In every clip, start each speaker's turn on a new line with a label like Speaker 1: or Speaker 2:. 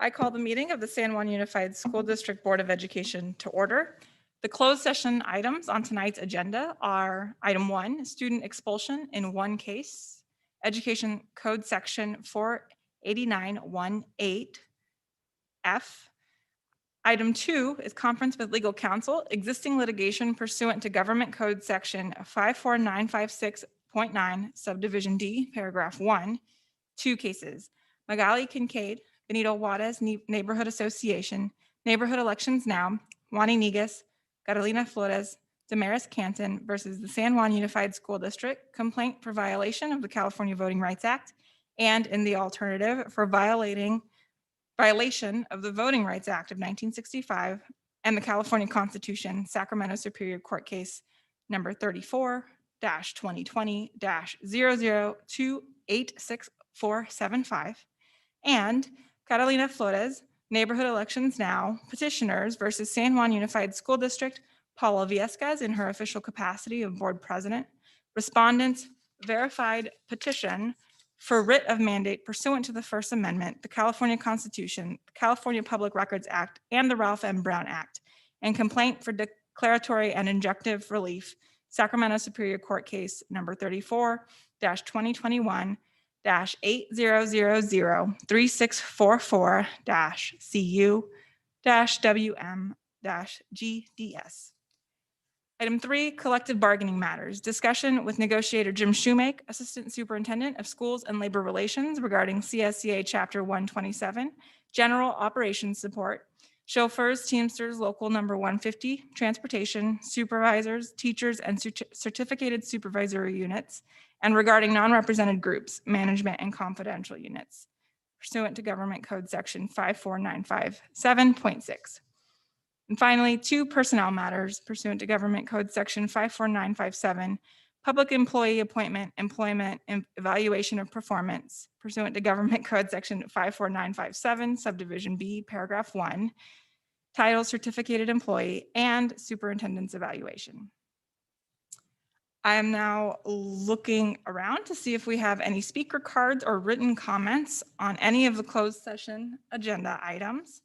Speaker 1: I call the meeting of the San Juan Unified School District Board of Education to order. The closed session items on tonight's agenda are item 1, student expulsion in one case, Education Code Section 48918F. Item 2 is conference with legal counsel, existing litigation pursuant to Government Code Section 54956.9, subdivision D, paragraph 1, 2 cases. Magali Kincaid, Benito Juarez Neighborhood Association, Neighborhood Elections Now, Juani Negas, Catalina Flores, Damaris Canton versus the San Juan Unified School District, complaint for violation of the California Voting Rights Act, and in the alternative for violation of the Voting Rights Act of 1965 and the California Constitution, Sacramento Superior Court case number 34-2020-0028645, and Catalina Flores, Neighborhood Elections Now, petitioners versus San Juan Unified School District, Paula Viescas in her official capacity of board president, respondents verified petition for writ of mandate pursuant to the First Amendment, the California Constitution, the California Public Records Act, and the Ralph M. Brown Act, and complaint for declaratory and injunctive relief, Sacramento Superior Court case number 34-2021-8000-3644-CU-WM-GDS. Item 3, collective bargaining matters. Discussion with negotiator Jim Shoemake, Assistant Superintendent of Schools and Labor Relations regarding CSCA Chapter 127, General Operations Support, chauffeurs, Teamsters, Local Number 150, transportation, supervisors, teachers, and certificated supervisory units, and regarding non-represented groups, management, and confidential units, pursuant to Government Code Section 54957.6. And finally, 2 personnel matters pursuant to Government Code Section 54957, public employee appointment, employment, and evaluation of performance pursuant to Government Code Section 54957, subdivision B, paragraph 1, title certificated employee, and superintendent's evaluation. I am now looking around to see if we have any speaker cards or written comments on any of the closed session agenda items.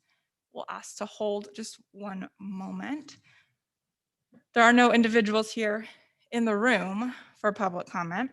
Speaker 1: We'll ask to hold just one moment. There are no individuals here in the room for public comment.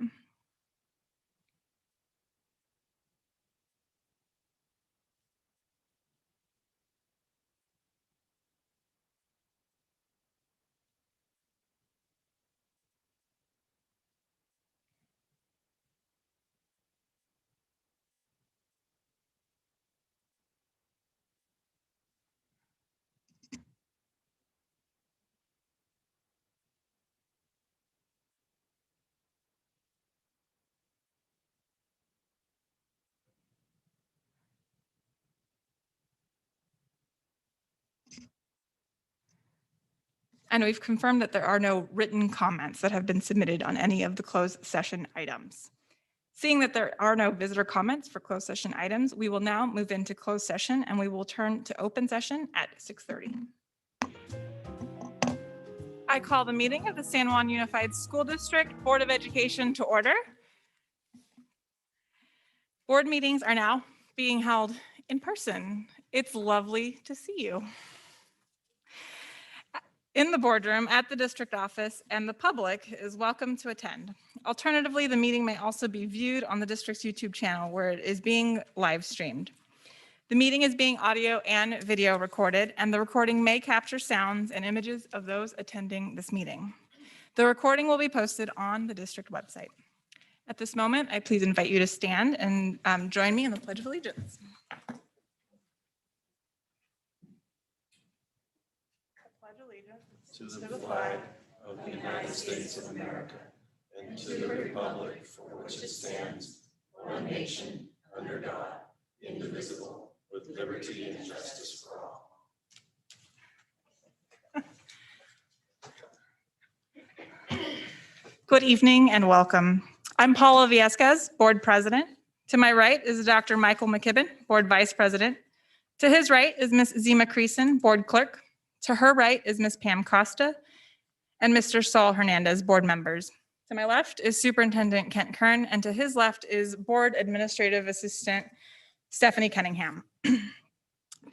Speaker 1: And we've confirmed that there are no written comments that have been submitted on any of the closed session items. Seeing that there are no visitor comments for closed session items, we will now move into closed session and we will turn to open session at 6:30. I call the meeting of the San Juan Unified School District Board of Education to order. Board meetings are now being held in person. It's lovely to see you in the boardroom, at the district office, and the public is welcome to attend. Alternatively, the meeting may also be viewed on the district's YouTube channel where it is being live streamed. The meeting is being audio and video recorded, and the recording may capture sounds and images of those attending this meeting. The recording will be posted on the district website. At this moment, I please invite you to stand and join me in the Pledge of Allegiance.
Speaker 2: To the flag of the United States of America and to the republic for which it stands, one nation, under God, indivisible, with liberty and justice for all.
Speaker 1: Good evening and welcome. I'm Paula Viescas, Board President. To my right is Dr. Michael McKibben, Board Vice President. To his right is Ms. Zima Creason, Board Clerk. To her right is Ms. Pam Costa and Mr. Saul Hernandez, board members. To my left is Superintendent Kent Kern, and to his left is Board Administrative Assistant Stephanie Cunningham.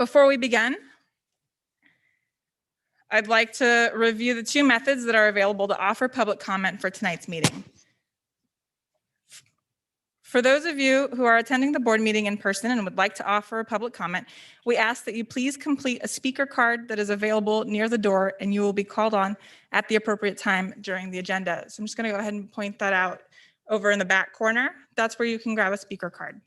Speaker 1: Before we begin, I'd like to review the two methods that are available to offer public comment for tonight's meeting. For those of you who are attending the board meeting in person and would like to offer a public comment, we ask that you please complete a speaker card that is available near the door, and you will be called on at the appropriate time during the agenda. So I'm just going to go ahead and point that out over in the back corner. That's where you can grab a speaker card.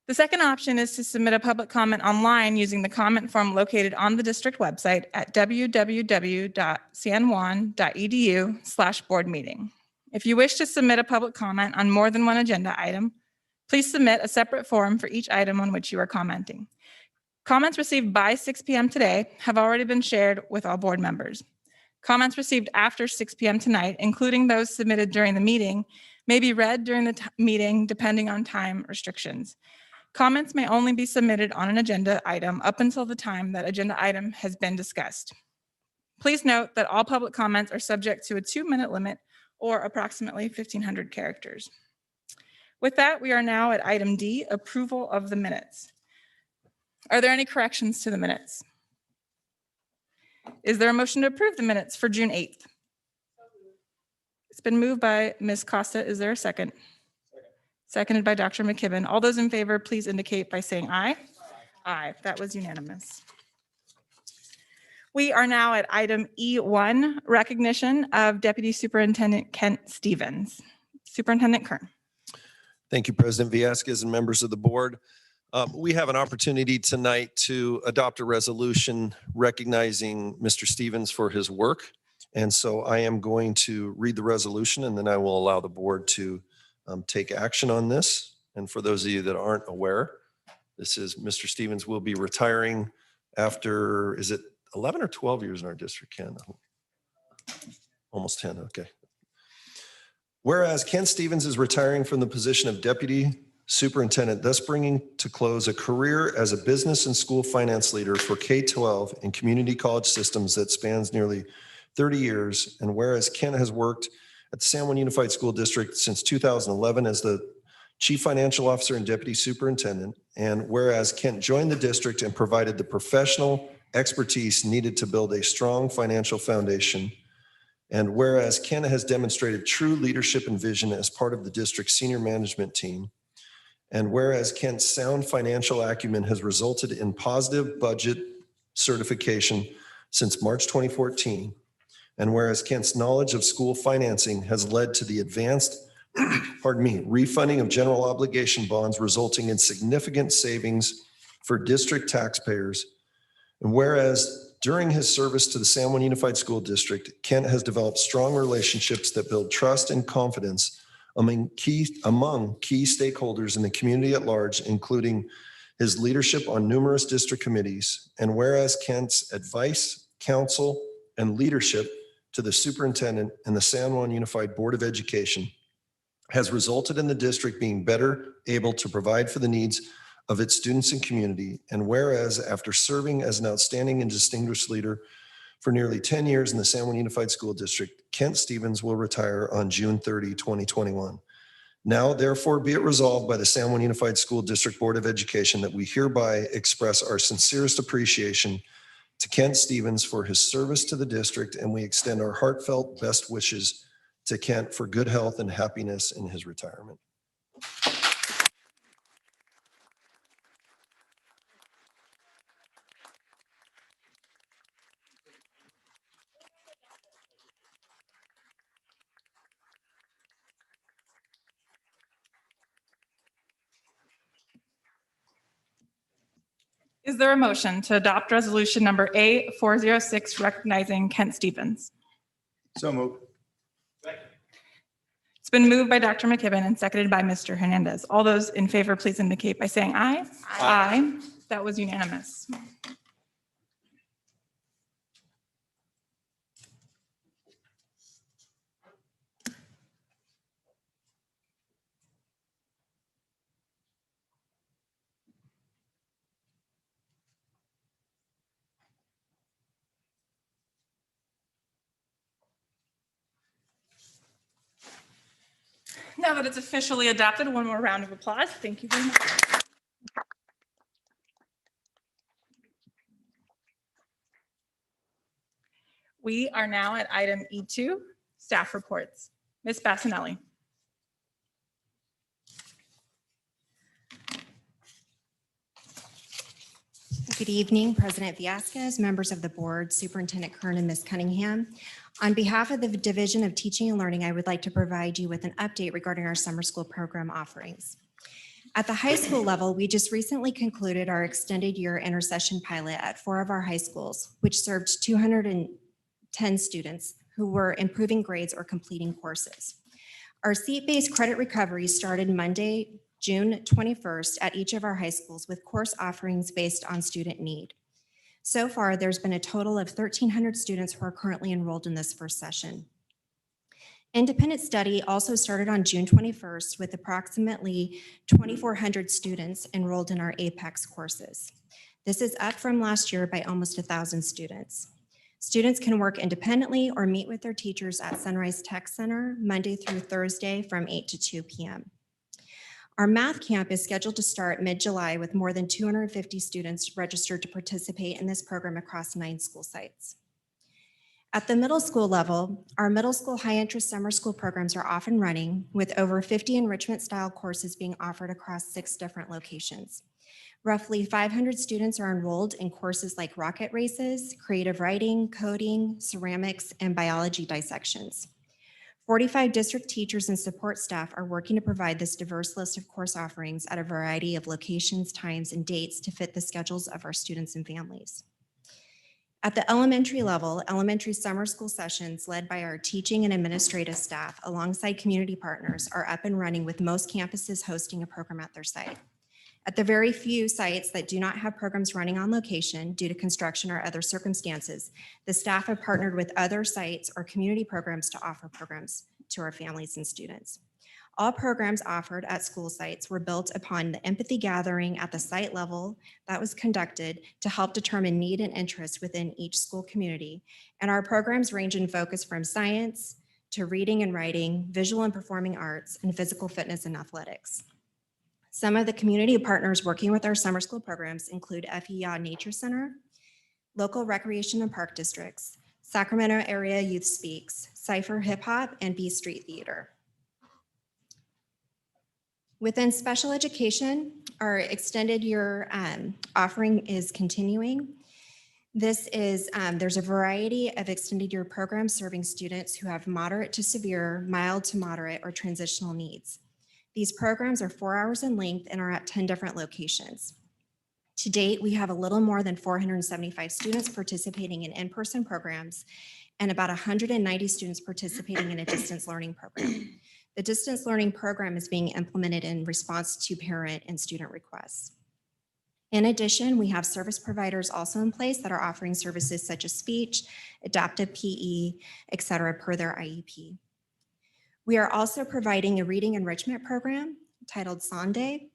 Speaker 1: The second option is to submit a public comment online using the comment form located on the district website at www.sanjuan.edu/board-meeting. If you wish to submit a public comment on more than one agenda item, please submit a separate form for each item on which you are commenting. Comments received by 6 p.m. today have already been shared with all board members. Comments received after 6 p.m. tonight, including those submitted during the meeting, may be read during the meeting depending on time restrictions. Comments may only be submitted on an agenda item up until the time that agenda item has been discussed. Please note that all public comments are subject to a 2-minute limit or approximately 1,500 characters. With that, we are now at item D, approval of the minutes. Are there any corrections to the minutes? Is there a motion to approve the minutes for June 8th? It's been moved by Ms. Costa. Is there a second? Seconded by Dr. McKibben. All those in favor, please indicate by saying aye. Aye, that was unanimous. We are now at item E1, recognition of Deputy Superintendent Kent Stevens. Superintendent Kern.
Speaker 2: Thank you, President Villasquez and members of the board. We have an opportunity tonight to adopt a resolution recognizing Mr. Stevens for his work. And so I am going to read the resolution, and then I will allow the board to take action on this. And for those of you that aren't aware, this is Mr. Stevens will be retiring after, is it 11 or 12 years in our district, Ken? Almost 10, okay. Whereas Ken Stevens is retiring from the position of Deputy Superintendent, thus bringing to close a career as a business and school finance leader for K-12 and community college systems that spans nearly 30 years. And whereas Ken has worked at the San Juan Unified School District since 2011 as the Chief Financial Officer and Deputy Superintendent, and whereas Kent joined the district and provided the professional expertise needed to build a strong financial foundation, and whereas Ken has demonstrated true leadership and vision as part of the district's senior management team, and whereas Kent's sound financial acumen has resulted in positive budget certification since March 2014, and whereas Kent's knowledge of school financing has led to the advanced, refunding of general obligation bonds, resulting in significant savings for district taxpayers. And whereas during his service to the San Juan Unified School District, Kent has developed strong relationships that build trust and confidence among key stakeholders in the community at large, including his leadership on numerous district committees. And whereas Kent's advice, counsel, and leadership to the superintendent and the San Juan Unified Board of Education has resulted in the district being better able to provide for the needs of its students and community. And whereas after serving as an outstanding and distinguished leader for nearly 10 years in the San Juan Unified School District, Kent Stevens will retire on June 30, 2021. Now, therefore, be it resolved by the San Juan Unified School District Board of Education that we hereby express our sincerest appreciation to Kent Stevens for his service to the district, and we extend our heartfelt best wishes to Kent for good health and happiness in his retirement.
Speaker 1: Is there a motion to adopt resolution number A406 recognizing Kent Stevens?
Speaker 3: So moved.
Speaker 1: It's been moved by Dr. McKibben and seconded by Mr. Hernandez. All those in favor, please indicate by saying aye. Aye. That was unanimous. Now that it's officially adopted, one more round of applause. Thank you very much. We are now at item E2, staff reports. Ms. Bassanelli.
Speaker 3: Good evening, President Villescaz, members of the board, Superintendent Kern, and Ms. Cunningham. On behalf of the Division of Teaching and Learning, I would like to provide you with an update regarding our summer school program offerings. At the high school level, we just recently concluded our extended year intercession pilot at 4 of our high schools, which served 210 students who were improving grades or completing courses. Our seat-based credit recovery started Monday, June 21st at each of our high schools with course offerings based on student need. So far, there's been a total of 1,300 students who are currently enrolled in this first session. Independent study also started on June 21st with approximately 2,400 students enrolled in our Apex courses. This is up from last year by almost 1,000 students. Students can work independently or meet with their teachers at Sunrise Tech Center Monday through Thursday from 8 to 2 p.m. Our math camp is scheduled to start mid-July with more than 250 students registered to participate in this program across 9 school sites. At the middle school level, our middle school high-interest summer school programs are off and running with over 50 enrichment-style courses being offered across 6 different locations. Roughly 500 students are enrolled in courses like rocket races, creative writing, coding, ceramics, and biology dissections. 45 district teachers and support staff are working to provide this diverse list of course offerings at a variety of locations, times, and dates to fit the schedules of our students and families. At the elementary level, elementary summer school sessions led by our teaching and administrative staff alongside community partners are up and running with most campuses hosting a program at their site. At the very few sites that do not have programs running on location due to construction or other circumstances, the staff have partnered with other sites or community programs to offer programs to our families and students. All programs offered at school sites were built upon the empathy gathering at the site level that was conducted to help determine need and interest within each school community. And our programs range in focus from science to reading and writing, visual and performing arts, and physical fitness and athletics. Some of the community partners working with our summer school programs include FEA Nature Center, local recreation and park districts, Sacramento Area Youth Speaks, Cypher Hip Hop, and B Street Theater. Within special education, our extended year offering is continuing. This is, there's a variety of extended year programs serving students who have moderate to severe, mild to moderate, or transitional needs. These programs are 4 hours in length and are at 10 different locations. To date, we have a little more than 475 students participating in in-person programs and about 190 students participating in a distance learning program. The distance learning program is being implemented in response to parent and student requests. In addition, we have service providers also in place that are offering services such as speech, adaptive PE, et cetera, per their IEP. We are also providing a reading enrichment program titled Sunday,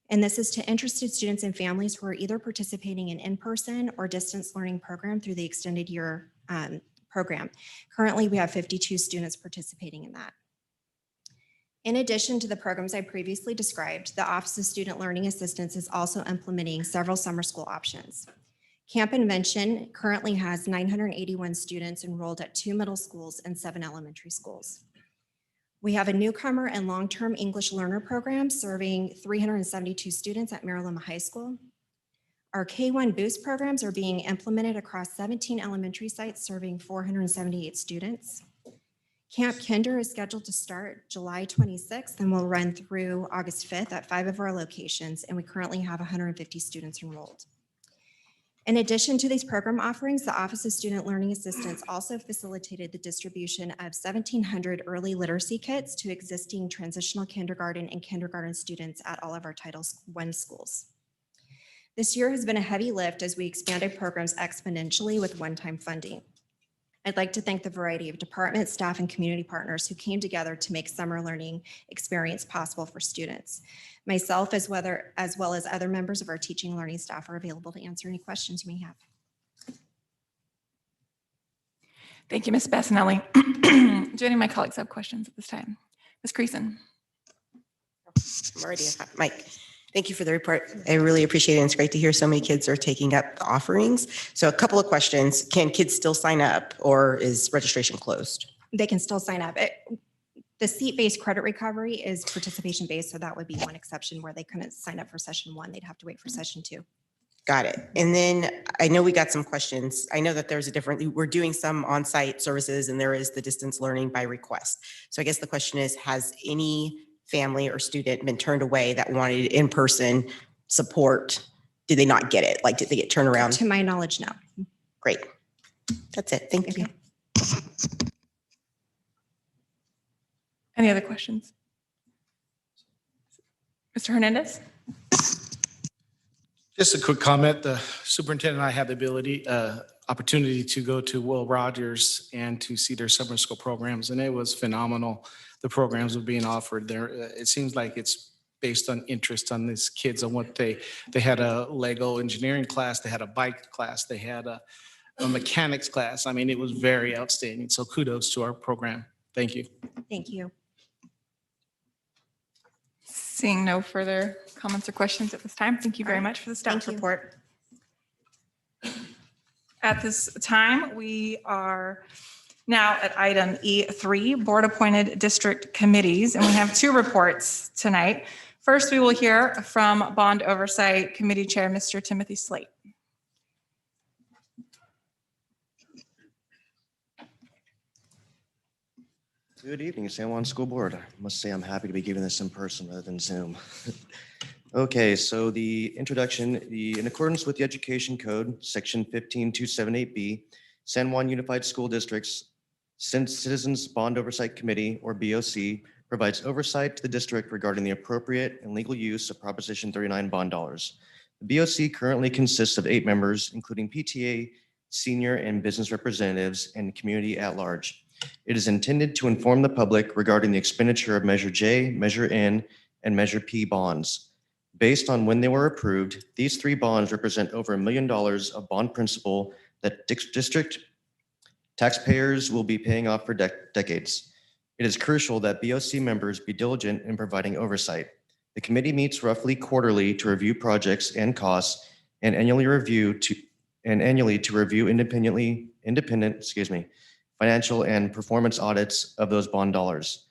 Speaker 3: and this is to interested students and families who are either participating in in-person or distance learning program through the extended year program. Currently, we have 52 students participating in that. In addition to the programs I previously described, the Office of Student Learning Assistance is also implementing several summer school options. Camp Invention currently has 981 students enrolled at 2 middle schools and 7 elementary schools. We have a newcomer and long-term English learner program serving 372 students at Marilyn High School. Our K-1 Boost programs are being implemented across 17 elementary sites serving 478 students. Camp Kinder is scheduled to start July 26th and will run through August 5th at 5 of our locations, and we currently have 150 students enrolled. In addition to these program offerings, the Office of Student Learning Assistance also facilitated the distribution of 1,700 early literacy kits to existing transitional kindergarten and kindergarten students at all of our Title I schools. This year has been a heavy lift as we expanded programs exponentially with one-time funding. I'd like to thank the variety of departments, staff, and community partners who came together to make summer learning experience possible for students. Myself, as well as other members of our teaching and learning staff, are available to answer any questions you may have.
Speaker 1: Thank you, Ms. Bassanelli. Do any of my colleagues have questions at this time? Ms. Creason.
Speaker 4: I'm already a hot mic. Thank you for the report. I really appreciate it. And it's great to hear so many kids are taking up the offerings. So a couple of questions. Can kids still sign up or is registration closed?
Speaker 3: They can still sign up. The seat-based credit recovery is participation-based, so that would be one exception where they couldn't sign up for session 1. They'd have to wait for session 2.
Speaker 4: Got it. And then I know we got some questions. I know that there's we're doing some on-site services and there is the distance learning by request. So I guess the question is, has any family or student been turned away that wanted in-person support? Did they not get it? Like, did they get turned around?
Speaker 3: To my knowledge, no.
Speaker 4: Great. That's it. Thank you.
Speaker 1: Any other questions? Mr. Hernandez?
Speaker 5: Just a quick comment. The superintendent and I had the opportunity to go to Will Rogers and to see their summer school programs, and it was phenomenal. The programs were being offered there. It seems like it's based on interest on these kids and what they had a Lego engineering class, they had a bike class, they had a mechanics class. I mean, it was very outstanding. So kudos to our program. Thank you.
Speaker 3: Thank you.
Speaker 1: Seeing no further comments or questions at this time, thank you very much for the staff
Speaker 3: Thank you.
Speaker 1: report. At this time, we are now at item E3, Board Appointed District Committees, and we have 2 reports tonight. First, we will hear from Bond Oversight Committee Chair, Mr. Timothy Slate.
Speaker 6: Good evening, San Juan School Board. I must say I'm happy to be giving this in person rather than Zoom. Okay, so the introduction, in accordance with the Education Code, Section 15278B, San Juan Unified School District's Citizens Bond Oversight Committee, or BOC, provides oversight to the district regarding the appropriate and legal use of Proposition 39 bond dollars. The BOC currently consists of 8 members, including PTA, senior and business representatives, and community at large. It is intended to inform the public regarding the expenditure of Measure J, Measure N, and Measure P bonds. Based on when they were approved, these 3 bonds represent over $1 million of bond principal that district taxpayers will be paying off for decades. It is crucial that BOC members be diligent in providing oversight. The committee meets roughly quarterly to review projects and costs and annually to review independent financial and performance audits of those bond dollars.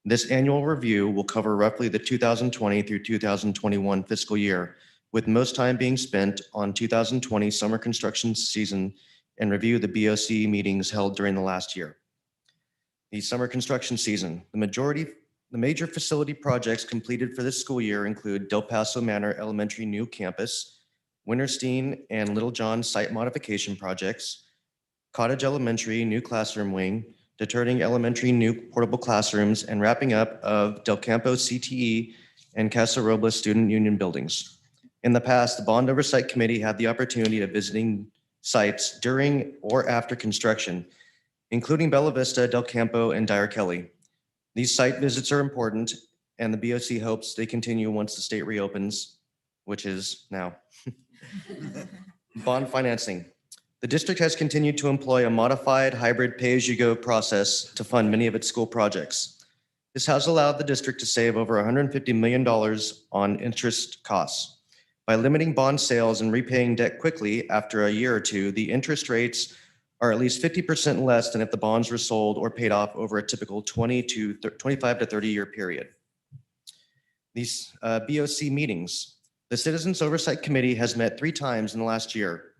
Speaker 6: This annual review will cover roughly the 2020 through 2021 fiscal year, with most time being spent on 2020 summer construction season and review the BOC meetings held during the last year. The summer construction season, the major facility projects completed for this school year include Del Paso Manor Elementary new campus, Winterstein and Little John site modification projects, Cottage Elementary new classroom wing, Deterting Elementary new portable classrooms, and wrapping up of Del Campo CTE and Casa Robles student union buildings. In the past, the Bond Oversight Committee had the opportunity of visiting sites during or after construction, including Bella Vista, Del Campo, and Dyer Kelly. These site visits are important, and the BOC hopes they continue once the state reopens, which is now. Bond financing. The district has continued to employ a modified hybrid pay-as-you-go process to fund many of its school projects. This has allowed the district to save over $150 million on interest costs. By limiting bond sales and repaying debt quickly after a year or 2, the interest rates are at least 50% less than if the bonds were sold or paid off over a typical 25 to 30 year period. These BOC meetings. The Citizens Oversight Committee has met 3 times in the last year.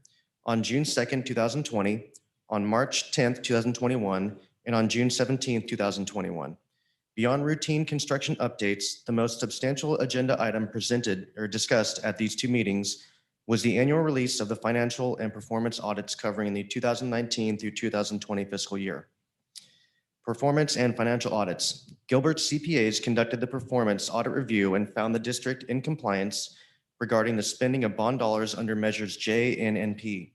Speaker 6: On June 2nd, 2020, on March 10th, 2021, and on June 17th, 2021. Beyond routine construction updates, the most substantial agenda item presented or discussed at these 2 meetings was the annual release of the financial and performance audits covering the 2019 through 2020 fiscal year. Performance and financial audits. Gilbert CPAs conducted the performance audit review and found the district in compliance regarding the spending of bond dollars under measures J, N, and P.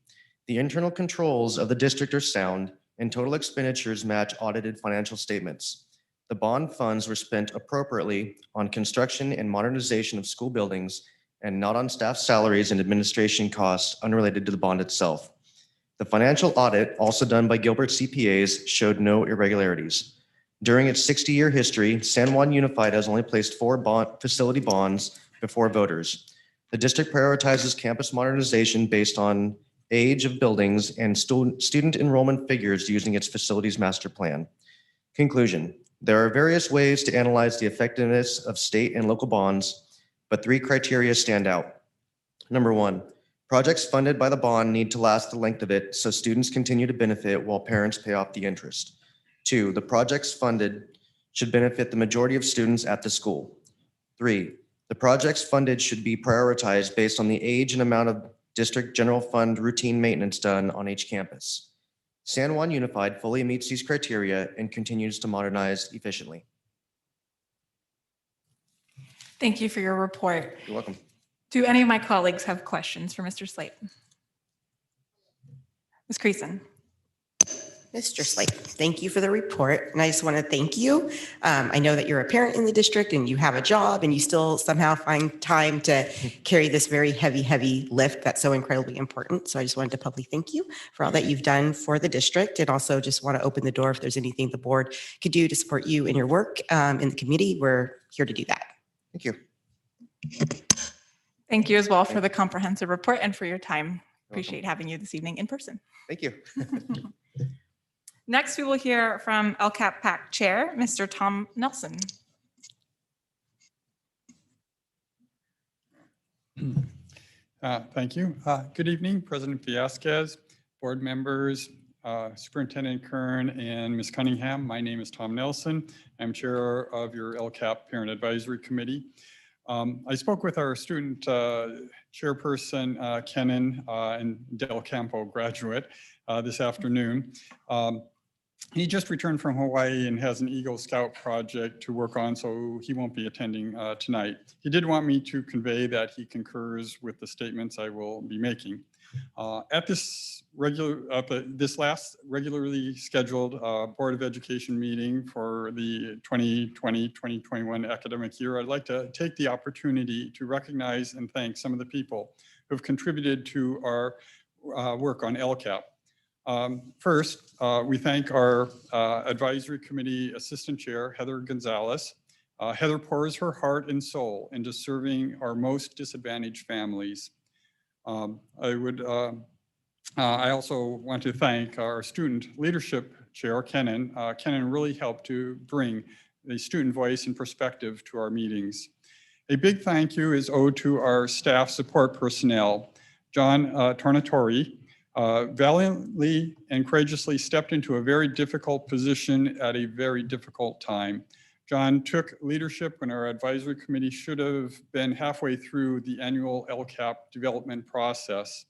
Speaker 6: The internal controls of the district are sound and total expenditures match audited financial statements. The bond funds were spent appropriately on construction and modernization of school buildings and not on staff salaries and administration costs unrelated to the bond itself. The financial audit, also done by Gilbert CPAs, showed no irregularities. During its 60-year history, San Juan Unified has only placed 4 facility bonds before voters. The district prioritizes campus modernization based on age of buildings and student enrollment figures using its facilities master plan. Conclusion: there are various ways to analyze the effectiveness of state and local bonds, but 3 criteria stand out. Number 1, projects funded by the bond need to last the length of it so students continue to benefit while parents pay off the interest. 2, the projects funded should benefit the majority of students at the school. 3, the projects funded should be prioritized based on the age and amount of district general fund routine maintenance done on each campus. San Juan Unified fully meets these criteria and continues to modernize efficiently.
Speaker 1: Thank you for your report.
Speaker 6: You're welcome.
Speaker 1: Do any of my colleagues have questions for Mr. Slate? Ms. Creason?
Speaker 4: Mr. Slate, thank you for the report. And I just want to thank you. I know that you're a parent in the district and you have a job and you still somehow find time to carry this very heavy, heavy lift that's so incredibly important. So I just wanted to publicly thank you for all that you've done for the district, and also just want to open the door if there's anything the board could do to support you in your work in the committee. We're here to do that.
Speaker 6: Thank you.
Speaker 1: Thank you as well for the comprehensive report and for your time. Appreciate having you this evening in person.
Speaker 6: Thank you.
Speaker 1: Next, we will hear from LCAP PAC Chair, Mr. Tom Nelson.
Speaker 7: Thank you. Good evening, President Viasquez, board members, Superintendent Kern, and Ms. Cunningham. My name is Tom Nelson. I'm chair of your LCAP Parent Advisory Committee. I spoke with our student chairperson, Kenan, and Del Campo graduate this afternoon. He just returned from Hawaii and has an Eagle Scout project to work on, so he won't be attending tonight. He did want me to convey that he concurs with the statements I will be making. At this last regularly scheduled Board of Education meeting for the 2020-2021 academic year, I'd like to take the opportunity to recognize and thank some of the people who have contributed to our work on LCAP. First, we thank our advisory committee assistant chair, Heather Gonzalez. Heather pours her heart and soul into serving our most disadvantaged families. I also want to thank our student leadership chair, Kenan. Kenan really helped to bring the student voice and perspective to our meetings. A big thank you is owed to our staff support personnel. John Tornatori valiantly and courageously stepped into a very difficult position at a very difficult time. John took leadership when our advisory committee should have been halfway through the annual LCAP development process.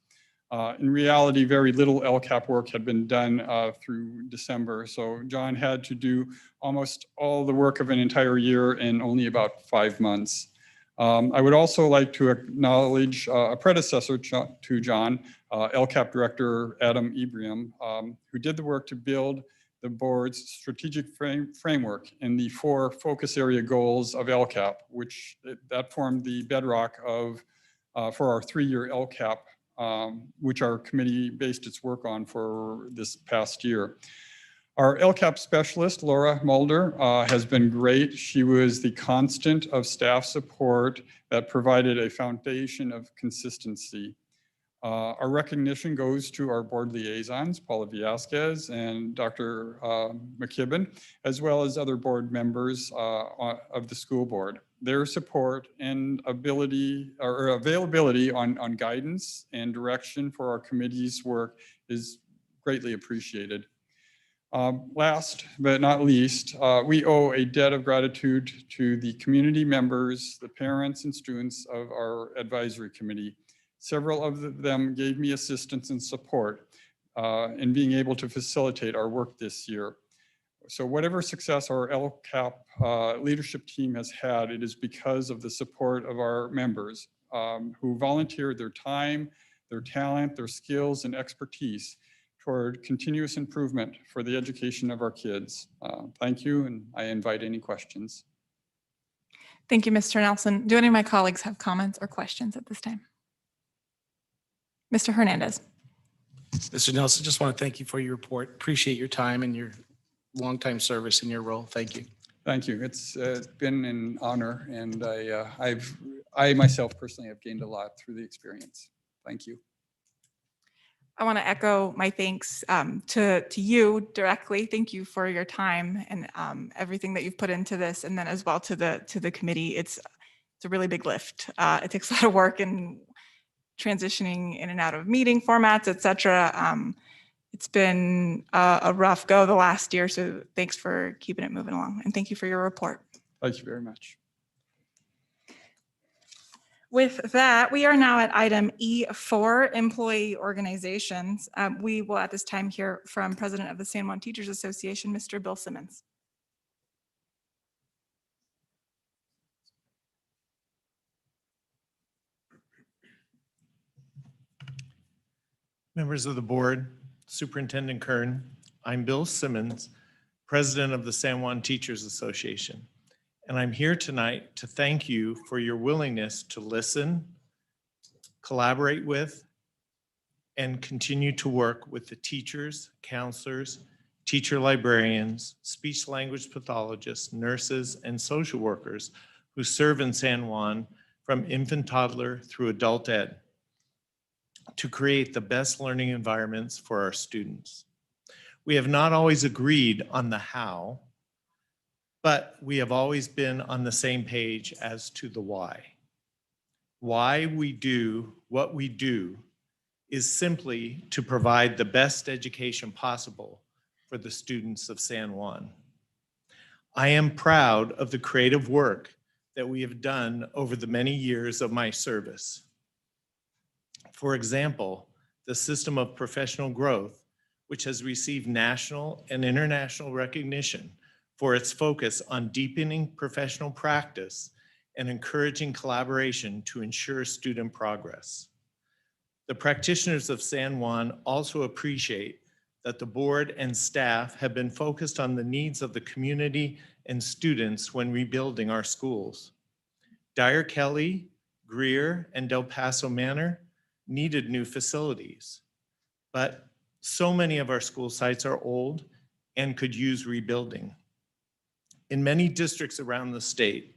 Speaker 7: In reality, very little LCAP work had been done through December, so John had to do almost all the work of an entire year in only about 5 months. I would also like to acknowledge a predecessor to John, LCAP Director Adam Ibrahim, who did the work to build the board's strategic framework and the 4 focus area goals of LCAP, which that formed the bedrock of for our 3-year LCAP, which our committee based its work on for this past year. Our LCAP specialist, Laura Mulder, has been great. She was the constant of staff support that provided a foundation of consistency. Our recognition goes to our board liaisons, Paula Viasquez and Dr. McKibben, as well as other board members of the school board. Their support and availability on guidance and direction for our committee's work is greatly appreciated. Last but not least, we owe a debt of gratitude to the community members, the parents and students of our advisory committee. Several of them gave me assistance and support in being able to facilitate our work this year. So whatever success our LCAP leadership team has had, it is because of the support of our members who volunteered their time, their talent, their skills, and expertise toward continuous improvement for the education of our kids. Thank you, and I invite any questions.
Speaker 1: Thank you, Mr. Nelson. Do any of my colleagues have comments or questions at this time? Mr. Hernandez.
Speaker 5: Mr. Nelson, just want to thank you for your report. Appreciate your time and your longtime service in your role. Thank you.
Speaker 7: Thank you. It's been an honor, and I myself personally have gained a lot through the experience. Thank you.
Speaker 1: I want to echo my thanks to you directly. Thank you for your time and everything that you've put into this, and then as well to the committee. It's a really big lift. It takes a lot of work and transitioning in and out of meeting formats, etc. It's been a rough go the last year, so thanks for keeping it moving along, and thank you for your report.
Speaker 7: Thank you very much.
Speaker 1: With that, we are now at item E4, employee organizations. We will at this time hear from President of the San Juan Teachers Association, Mr. Bill Simmons.
Speaker 8: Members of the board, Superintendent Kern, I'm Bill Simmons, President of the San Juan Teachers Association. And I'm here tonight to thank you for your willingness to listen, collaborate with, and continue to work with the teachers, counselors, teacher librarians, speech language pathologists, nurses, and social workers who serve in San Juan from infant toddler through adult ed to create the best learning environments for our students. We have not always agreed on the how, but we have always been on the same page as to the why. Why we do what we do is simply to provide the best education possible for the students of San Juan. I am proud of the creative work that we have done over the many years of my service. For example, the system of professional growth, which has received national and international recognition for its focus on deepening professional practice and encouraging collaboration to ensure student progress. The practitioners of San Juan also appreciate that the board and staff have been focused on the needs of the community and students when rebuilding our schools. Dyer Kelly, Greer, and Del Paso Manor needed new facilities, but so many of our school sites are old and could use rebuilding. In many districts around the state,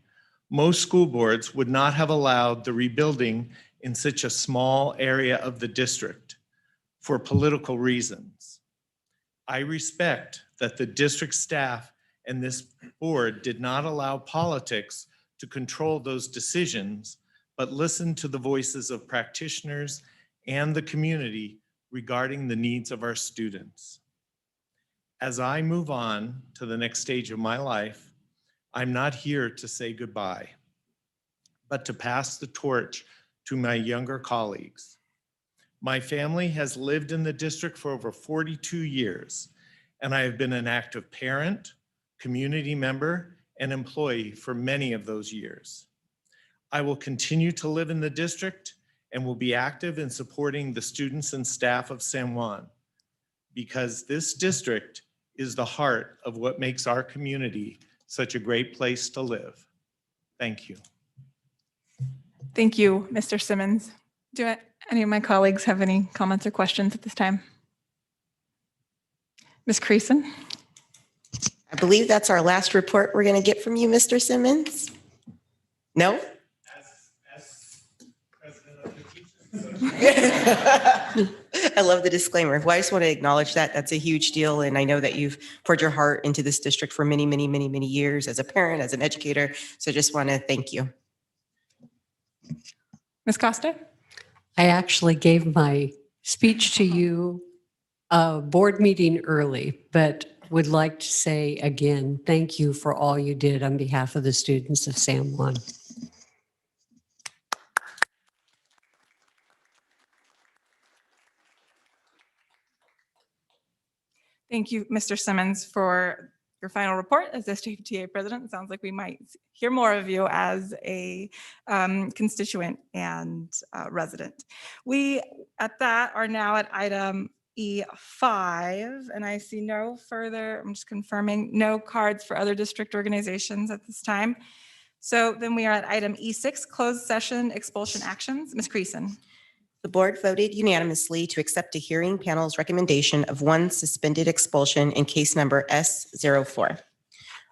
Speaker 8: most school boards would not have allowed the rebuilding in such a small area of the district for political reasons. I respect that the district staff and this board did not allow politics to control those decisions, but listened to the voices of practitioners and the community regarding the needs of our students. As I move on to the next stage of my life, I'm not here to say goodbye, but to pass the torch to my younger colleagues. My family has lived in the district for over 42 years, and I have been an active parent, community member, and employee for many of those years. I will continue to live in the district and will be active in supporting the students and staff of San Juan, because this district is the heart of what makes our community such a great place to live. Thank you.
Speaker 1: Thank you, Mr. Simmons. Do any of my colleagues have any comments or questions at this time? Ms. Creason?
Speaker 4: I believe that's our last report we're going to get from you, Mr. Simmons. No?
Speaker 8: As president of the Teachers Association.
Speaker 4: I love the disclaimer. Well, I just want to acknowledge that. That's a huge deal. And I know that you've poured your heart into this district for many, many, many, many years as a parent, as an educator. So just want to thank you.
Speaker 1: Ms. Costa?
Speaker 9: I actually gave my speech to you board meeting early, but would like to say again, thank you for all you did on behalf of the students of San Juan.
Speaker 1: Thank you, Mr. Simmons, for your final report as SJTA president. It sounds like we might hear more of you as a constituent and resident. We, at that, are now at item E5, and I see no further, I'm just confirming, no cards for other district organizations at this time. So then we are at item E6, closed session expulsion actions. Ms. Creason.
Speaker 4: The board voted unanimously to accept a hearing panel's recommendation of one suspended expulsion in case number S04.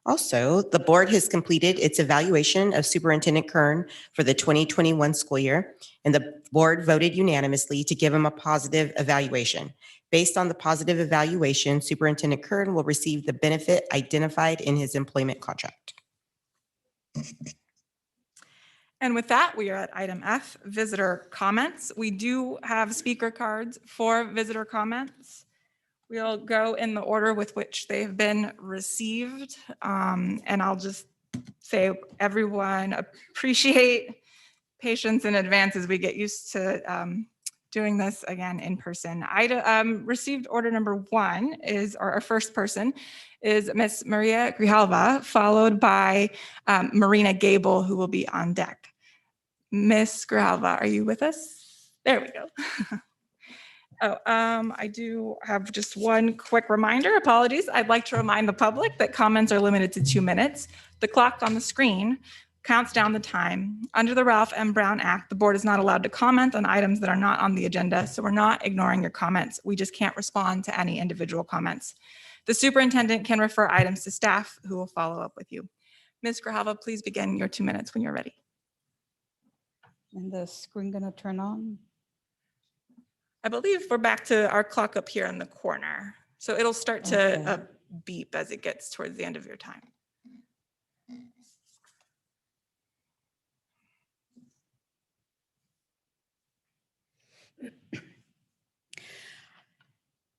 Speaker 4: Also, the board has completed its evaluation of Superintendent Kern for the 2021 school year, and the board voted unanimously to give him a positive evaluation. Based on the positive evaluation, Superintendent Kern will receive the benefit identified in his employment contract.
Speaker 1: And with that, we are at item F, visitor comments. We do have speaker cards for visitor comments. We'll go in the order with which they've been received. And I'll just say, everyone, appreciate patience in advance as we get used to doing this again in person. I received order number 1 is, or our first person is Miss Maria Grijalva, followed by Marina Gable, who will be on deck. Miss Grijalva, are you with us? There we go. I do have just one quick reminder. Apologies. I'd like to remind the public that comments are limited to 2 minutes. The clock on the screen counts down the time. Under the Ralph M. Brown Act, the board is not allowed to comment on items that are not on the agenda, so we're not ignoring your comments. We just can't respond to any individual comments. The superintendent can refer items to staff who will follow up with you. Ms. Grijalva, please begin your 2 minutes when you're ready.
Speaker 10: And the screen gonna turn on?
Speaker 1: I believe we're back to our clock up here in the corner. So it'll start to
Speaker 10: Okay.
Speaker 1: beep as it gets towards the end of your time.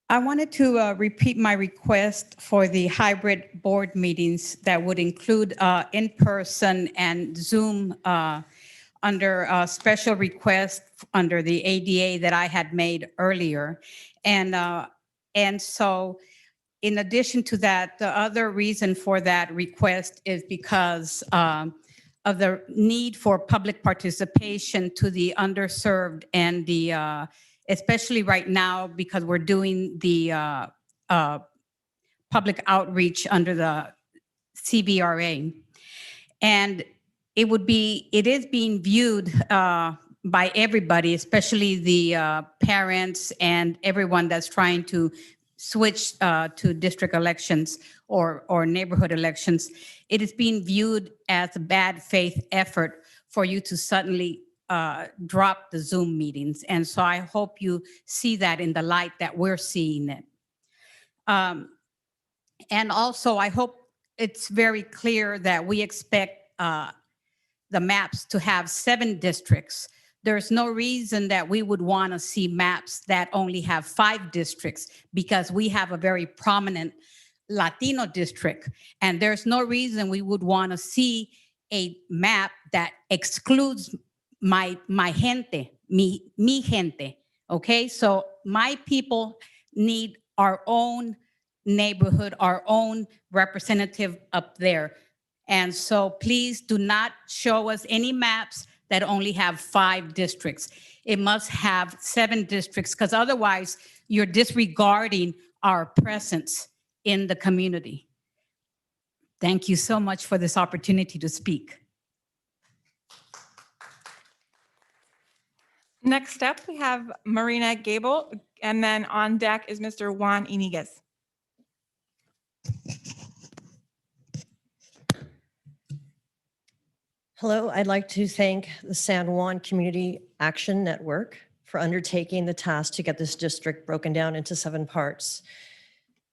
Speaker 10: I wanted to repeat my request for the hybrid board meetings that would include in-person and Zoom under a special request under the ADA that I had made earlier. And so in addition to that, the other reason for that request is because of the need for public participation to the underserved and the especially right now because we're doing the public outreach under the CBRA. And it is being viewed by everybody, especially the parents and everyone that's trying to switch to district elections or neighborhood elections. It is being viewed as a bad faith effort for you to suddenly drop the Zoom meetings. And so I hope you see that in the light that we're seeing it. And also, I hope it's very clear that we expect the maps to have 7 districts. There's no reason that we would want to see maps that only have 5 districts because we have a very prominent Latino district. And there's no reason we would want to see a map that excludes my gente, mi gente, okay? So my people need our own neighborhood, our own representative up there. And so please do not show us any maps that only have 5 districts. It must have 7 districts because otherwise you're disregarding our presence in the community. Thank you so much for this opportunity to speak.
Speaker 1: Next up, we have Marina Gable, and then on deck is Mr. Juan Iniguez.
Speaker 11: Hello, I'd like to thank the San Juan Community Action Network for undertaking the task to get this district broken down into 7 parts.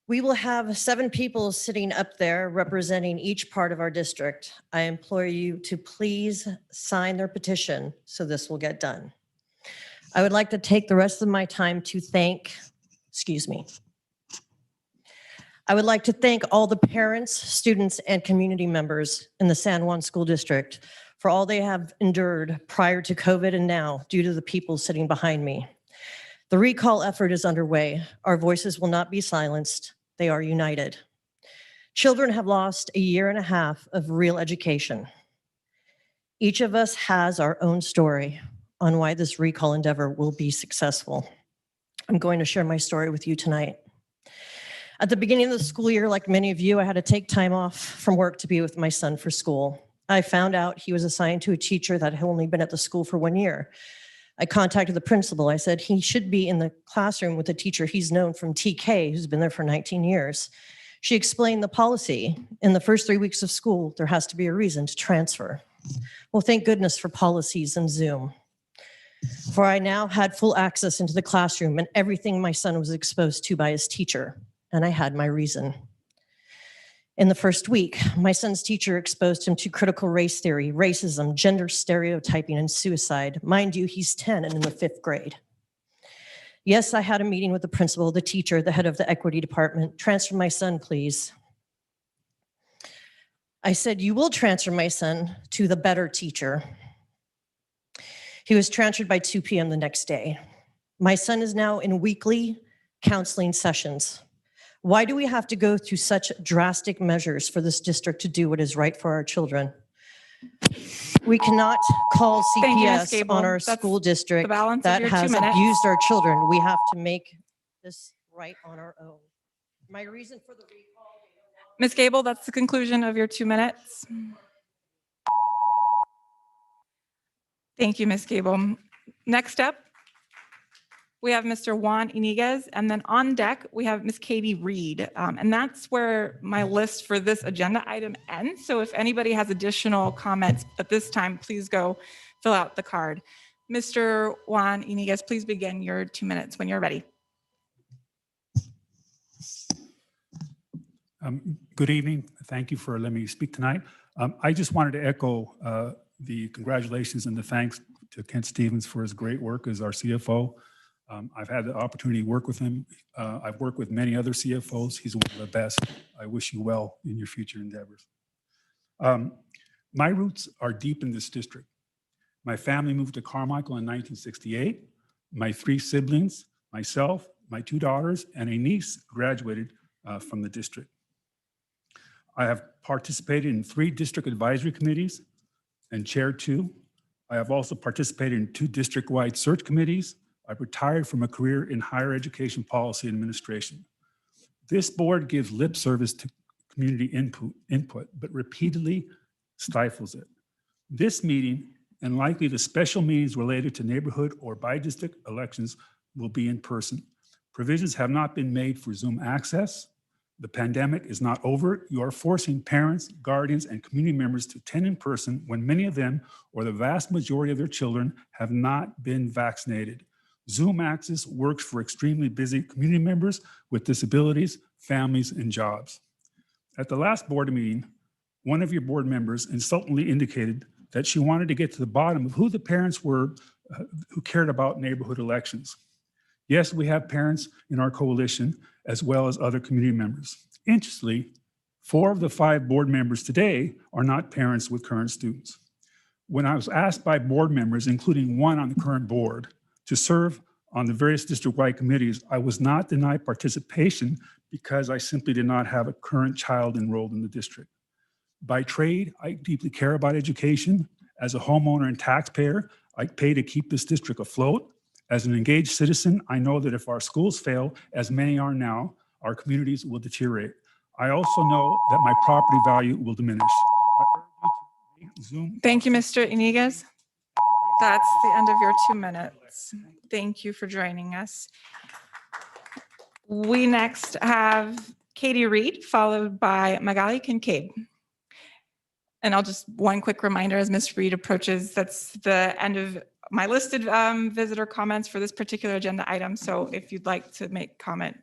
Speaker 11: We will have 7 people sitting up there representing each part of our district. I implore you to please sign their petition so this will get done. I would like to take the rest of my time to thank, I would like to thank all the parents, students, and community members in the San Juan School District for all they have endured prior to COVID and now due to the people sitting behind me. The recall effort is underway. Our voices will not be silenced. They are united. Children have lost a year and a half of real education. Each of us has our own story on why this recall endeavor will be successful. I'm going to share my story with you tonight. At the beginning of the school year, like many of you, I had to take time off from work to be with my son for school. I found out he was assigned to a teacher that had only been at the school for 1 year. I contacted the principal. I said he should be in the classroom with a teacher he's known from TK, who's been there for 19 years. She explained the policy. In the first 3 weeks of school, there has to be a reason to transfer. Well, thank goodness for policies and Zoom. For I now had full access into the classroom and everything my son was exposed to by his teacher, and I had my reason. In the first week, my son's teacher exposed him to critical race theory, racism, gender stereotyping, and suicide. Mind you, he's 10 and in the 5th grade. Yes, I had a meeting with the principal, the teacher, the head of the equity department. Transfer my son, please. I said, you will transfer my son to the better teacher. He was transferred by 2 p.m. the next day. My son is now in weekly counseling sessions. Why do we have to go through such drastic measures for this district to do what is right for our children? We cannot call
Speaker 1: Thank you, Ms.
Speaker 11: CPS
Speaker 1: Gable.
Speaker 11: on our
Speaker 1: That's
Speaker 11: school district
Speaker 1: the balance of
Speaker 11: that
Speaker 1: your 2
Speaker 11: has
Speaker 1: minutes.
Speaker 11: abused our children. We have to make this right on our own. My reason for the recall.
Speaker 1: Ms. Gable, that's the conclusion of your 2 minutes. Thank you, Ms. Gable. Next up, we have Mr. Juan Iniguez, and then on deck, we have Ms. Katie Reed. And that's where my list for this agenda item ends. So if anybody has additional comments at this time, please go fill out the card. Mr. Juan Iniguez, please begin your 2 minutes when you're ready.
Speaker 12: Good evening. Thank you for letting me speak tonight. I just wanted to echo the congratulations and the thanks to Kent Stevens for his great work as our CFO. I've had the opportunity to work with him. I've worked with many other CFOs. He's one of the best. I wish you well in your future endeavors. My roots are deep in this district. My family moved to Carmichael in 1968. My 3 siblings, myself, my 2 daughters, and a niece graduated from the district. I have participated in 3 district advisory committees and chaired 2. I have also participated in 2 district-wide search committees. I've retired from a career in higher education policy administration. This board gives lip service to community input, but repeatedly stifles it. This meeting, and likely the special meetings related to neighborhood or by-district elections, will be in person. Provisions have not been made for Zoom access. The pandemic is not over. You are forcing parents, guardians, and community members to attend in person when many of them, or the vast majority of their children, have not been vaccinated. Zoom access works for extremely busy community members with disabilities, families, and jobs. At the last board meeting, one of your board members insultingly indicated that she wanted to get to the bottom of who the parents were who cared about neighborhood elections. Yes, we have parents in our coalition as well as other community members. Interestingly, 4 of the 5 board members today are not parents with current students. When I was asked by board members, including one on the current board, to serve on the various district-wide committees, I was not denied participation because I simply did not have a current child enrolled in the district. By trade, I deeply care about education. As a homeowner and taxpayer, I pay to keep this district afloat. As an engaged citizen, I know that if our schools fail, as many are now, our communities will deteriorate. I also know that my property value will diminish. I urge you to make Zoom.
Speaker 1: Thank you, Mr. Iniguez. That's the end of your 2 minutes. Thank you for joining us. We next have Katie Reed, followed by Magali Kincaid. And I'll just, one quick reminder as Ms. Reed approaches, that's the end of my listed visitor comments for this particular agenda item. So if you'd like to make comment,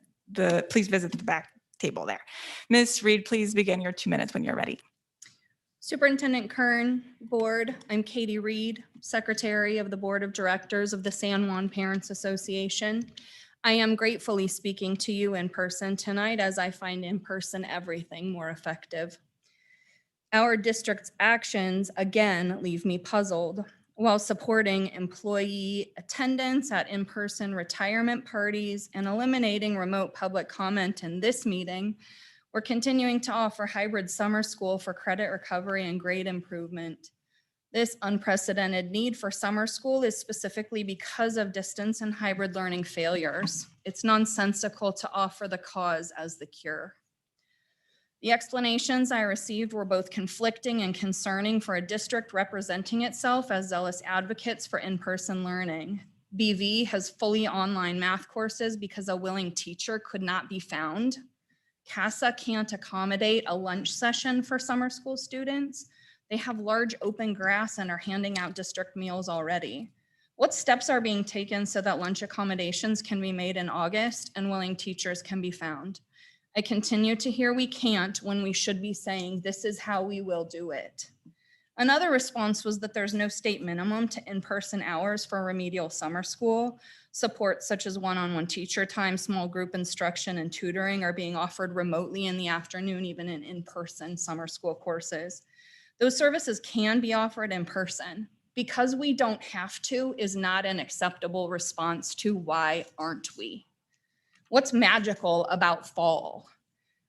Speaker 1: please visit the back table there. Ms. Reed, please begin your 2 minutes when you're ready.
Speaker 13: Superintendent Kern, Board, I'm Katie Reed, Secretary of the Board of Directors of the San Juan Parents Association. I am gratefully speaking to you in person tonight as I find in person everything more effective. Our district's actions again leave me puzzled. While supporting employee attendance at in-person retirement parties and eliminating remote public comment in this meeting, we're continuing to offer hybrid summer school for credit recovery and grade improvement. This unprecedented need for summer school is specifically because of distance and hybrid learning failures. It's nonsensical to offer the cause as the cure. The explanations I received were both conflicting and concerning for a district representing itself as zealous advocates for in-person learning. BV has fully online math courses because a willing teacher could not be found. CASA can't accommodate a lunch session for summer school students. They have large open grass and are handing out district meals already. What steps are being taken so that lunch accommodations can be made in August and willing teachers can be found? I continue to hear we can't when we should be saying this is how we will do it. Another response was that there's no state minimum to in-person hours for remedial summer school. Support such as one-on-one teacher time, small group instruction, and tutoring are being offered remotely in the afternoon, even in in-person summer school courses. Those services can be offered in person. Because we don't have to is not an acceptable response to why aren't we? What's magical about fall?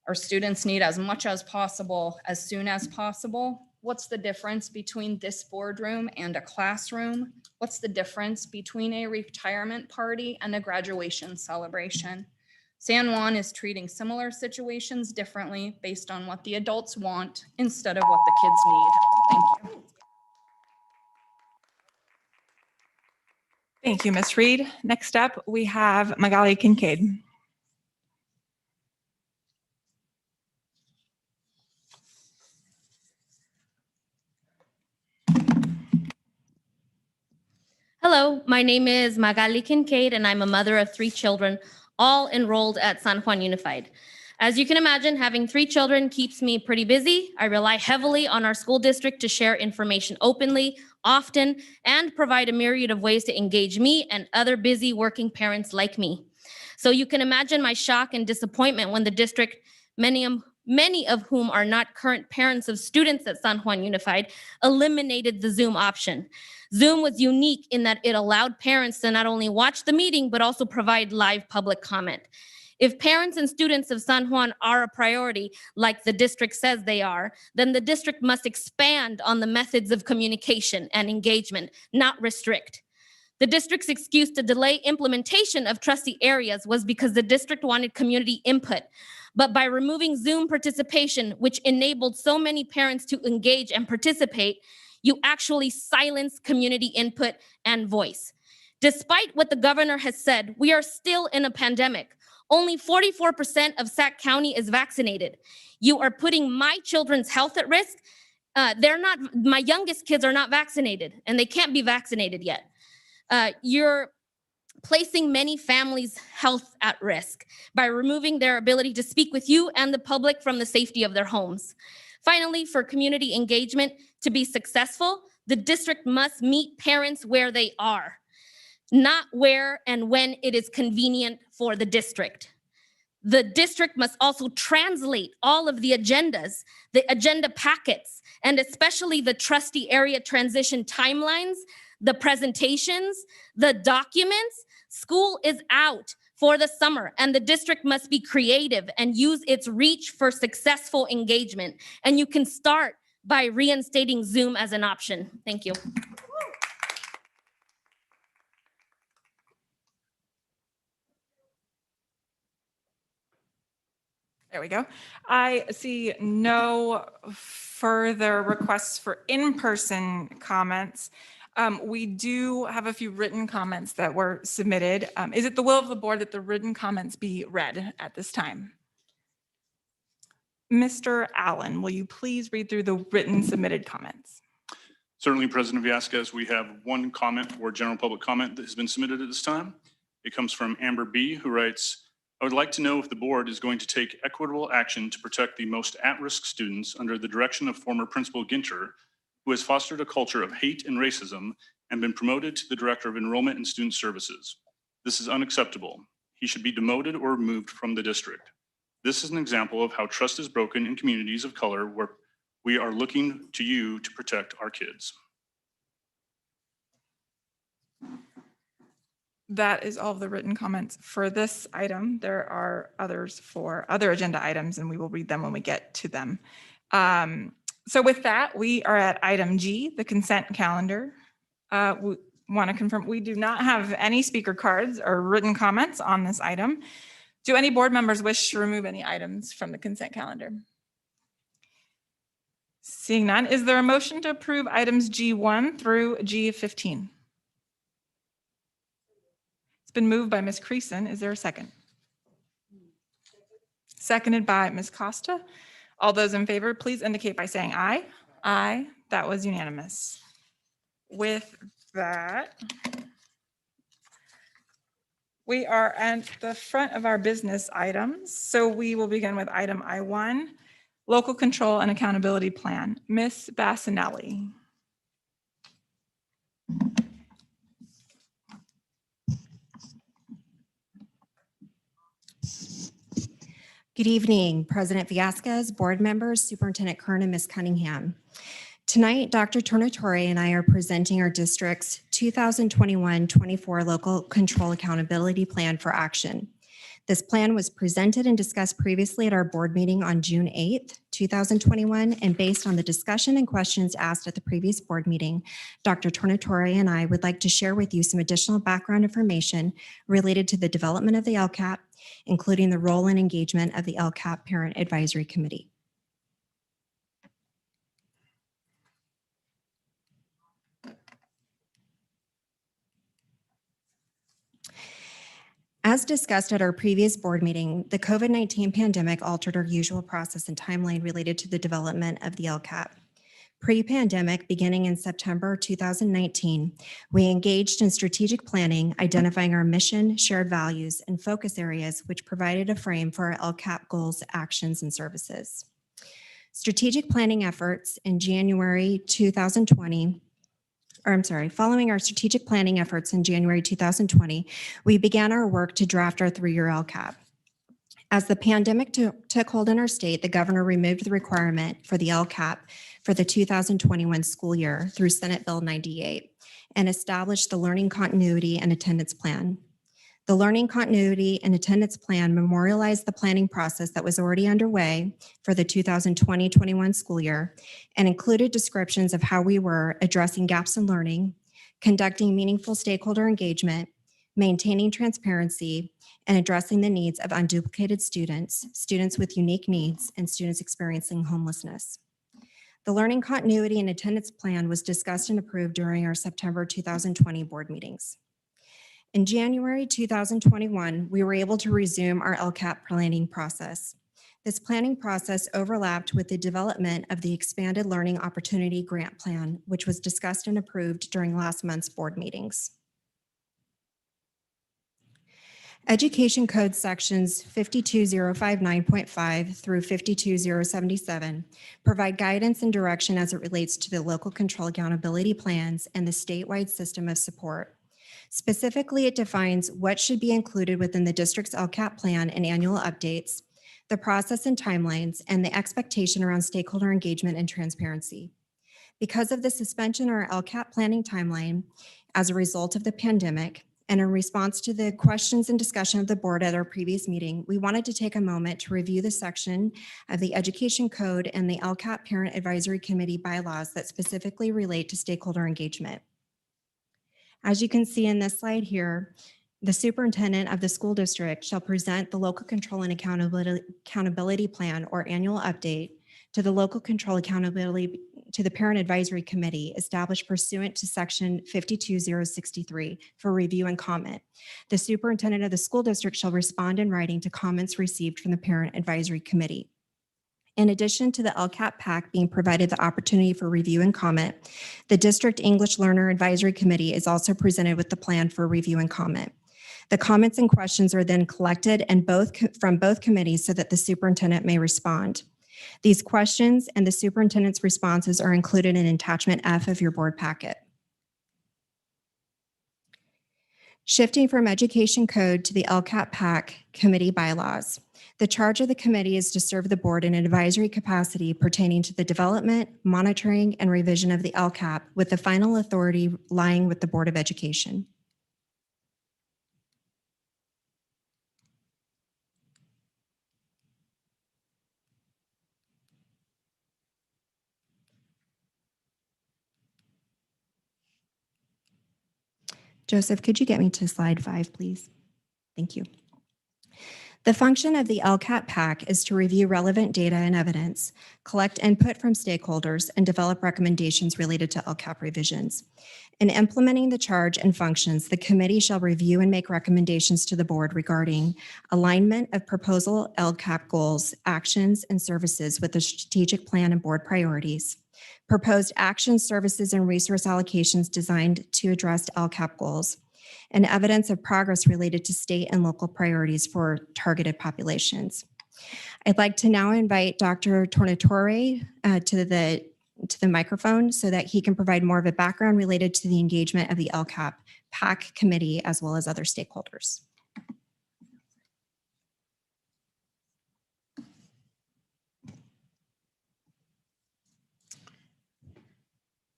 Speaker 13: Our students need as much as possible, as soon as possible. What's the difference between this boardroom and a classroom? What's the difference between a retirement party and a graduation celebration? San Juan is treating similar situations differently based on what the adults want instead of what the kids need. Thank you.
Speaker 1: Thank you, Ms. Reed. Next up, we have Magali Kincaid.
Speaker 14: Hello, my name is Magali Kincaid, and I'm a mother of 3 children, all enrolled at San Juan Unified. As you can imagine, having 3 children keeps me pretty busy. I rely heavily on our school district to share information openly, often, and provide a myriad of ways to engage me and other busy working parents like me. So you can imagine my shock and disappointment when the district, many of whom are not current parents of students at San Juan Unified, eliminated the Zoom option. Zoom was unique in that it allowed parents to not only watch the meeting, but also provide live public comment. If parents and students of San Juan are a priority, like the district says they are, then the district must expand on the methods of communication and engagement, not restrict. The district's excuse to delay implementation of trustee areas was because the district wanted community input. But by removing Zoom participation, which enabled so many parents to engage and participate, you actually silence community input and voice. Despite what the governor has said, we are still in a pandemic. Only 44% of Sac County is vaccinated. You are putting my children's health at risk. My youngest kids are not vaccinated, and they can't be vaccinated yet. You're placing many families' health at risk by removing their ability to speak with you and the public from the safety of their homes. Finally, for community engagement to be successful, the district must meet parents where they are, not where and when it is convenient for the district. The district must also translate all of the agendas, the agenda packets, and especially the trustee area transition timelines, the presentations, the documents. School is out for the summer, and the district must be creative and use its reach for successful engagement. And you can start by reinstating Zoom as an option. Thank you.
Speaker 1: There we go. I see no further requests for in-person comments. We do have a few written comments that were submitted. Is it the will of the board that the written comments be read at this time? Mr. Allen, will you please read through the written submitted comments?
Speaker 15: Certainly, President Villescaz, we have one comment or general public comment that has been submitted at this time. It comes from Amber B., who writes, I would like to know if the board is going to take equitable action to protect the most at-risk students under the direction of former Principal Ginter, who has fostered a culture of hate and racism and been promoted to the Director of Enrollment and Student Services. This is unacceptable. He should be demoted or removed from the district. This is an example of how trust is broken in communities of color where we are looking to you to protect our kids.
Speaker 1: That is all of the written comments for this item. There are others for other agenda items, and we will read them when we get to them. So with that, we are at item G, the consent calendar. We want to confirm we do not have any speaker cards or written comments on this item. Do any board members wish to remove any items from the consent calendar? Seeing none, is there a motion to approve items G1 through G15? It's been moved by Ms. Creason. Is there a second? seconded by Ms. Costa. All those in favor, please indicate by saying aye. Aye, that was unanimous. With that, we are at the front of our business items. So we will begin with item I1, Local Control and Accountability Plan. Ms. Bassinelli.
Speaker 3: Good evening, President Villescaz, board members, Superintendent Kern, and Ms. Cunningham. Tonight, Dr. Tornatore and I are presenting our district's 2021-24 Local Control Accountability Plan for action. This plan was presented and discussed previously at our board meeting on June 8th, 2021, and based on the discussion and questions asked at the previous board meeting, Dr. Tornatore and I would like to share with you some additional background information related to the development of the LCAP, including the role and engagement of the LCAP Parent Advisory Committee. As discussed at our previous board meeting, the COVID-19 pandemic altered our usual process and timeline related to the development of the LCAP. Pre-pandemic, beginning in September 2019, we engaged in strategic planning, identifying our mission, shared values, and focus areas, which provided a frame for our LCAP goals, actions, and services. Strategic planning efforts in January 2020, following our strategic planning efforts in January 2020, we began our work to draft our 3-year LCAP. As the pandemic took hold in our state, the governor removed the requirement for the LCAP for the 2021 school year through Senate Bill 98 and established the Learning Continuity and Attendance Plan. The Learning Continuity and Attendance Plan memorialized the planning process that was already underway for the 2020-21 school year and included descriptions of how we were addressing gaps in learning, conducting meaningful stakeholder engagement, maintaining transparency, and addressing the needs of unduplicated students, students with unique needs, and students experiencing homelessness. The Learning Continuity and Attendance Plan was discussed and approved during our September 2020 board meetings. In January 2021, we were able to resume our LCAP planning process. This planning process overlapped with the development of the Expanded Learning Opportunity Grant Plan, which was discussed and approved during last month's board meetings. Education Code sections 52059.5 through 52077 provide guidance and direction as it relates to the local control accountability plans and the statewide system of support. Specifically, it defines what should be included within the district's LCAP plan and annual updates, the process and timelines, and the expectation around stakeholder engagement and transparency. Because of the suspension of our LCAP planning timeline as a result of the pandemic, and in response to the questions and discussion of the board at our previous meeting, we wanted to take a moment to review the section of the Education Code and the LCAP Parent Advisory Committee bylaws that specifically relate to stakeholder engagement. As you can see in this slide here, the superintendent of the school district shall present the local control and accountability plan or annual update to the local control accountability to the Parent Advisory Committee established pursuant to section 52063 for review and comment. The superintendent of the school district shall respond in writing to comments received from the Parent Advisory Committee. In addition to the LCAP PAC being provided the opportunity for review and comment, the District English Learner Advisory Committee is also presented with the plan for review and comment. The comments and questions are then collected and from both committees so that the superintendent may respond. These questions and the superintendent's responses are included in attachment F of your board packet. Shifting from Education Code to the LCAP PAC committee bylaws. The charge of the committee is to serve the board in an advisory capacity pertaining to the development, monitoring, and revision of the LCAP, with the final authority lying with the Board of Education. Joseph, could you get me to slide 5, please? Thank you. The function of the LCAP PAC is to review relevant data and evidence, collect input from stakeholders, and develop recommendations related to LCAP revisions. In implementing the charge and functions, the committee shall review and make recommendations to the board regarding alignment of proposal LCAP goals, actions, and services with the strategic plan and board priorities, proposed actions, services, and resource allocations designed to address LCAP goals, and evidence of progress related to state and local priorities for targeted populations. I'd like to now invite Dr. Tornatore to the microphone so that he can provide more of a background related to the engagement of the LCAP PAC committee as well as other stakeholders.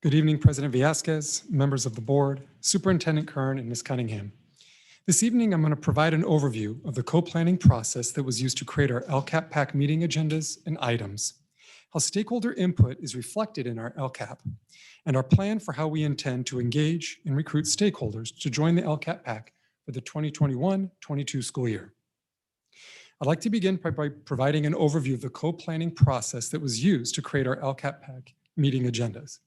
Speaker 16: Good evening, President Villescaz, members of the board, Superintendent Kern, and Ms. Cunningham. This evening, I'm going to provide an overview of the co-planning process that was used to create our LCAP PAC meeting agendas and items, how stakeholder input is reflected in our LCAP, and our plan for how we intend to engage and recruit stakeholders to join the LCAP PAC for the 2021-22 school year. I'd like to begin by providing an overview of the co-planning process that was used to create our LCAP PAC meeting agendas.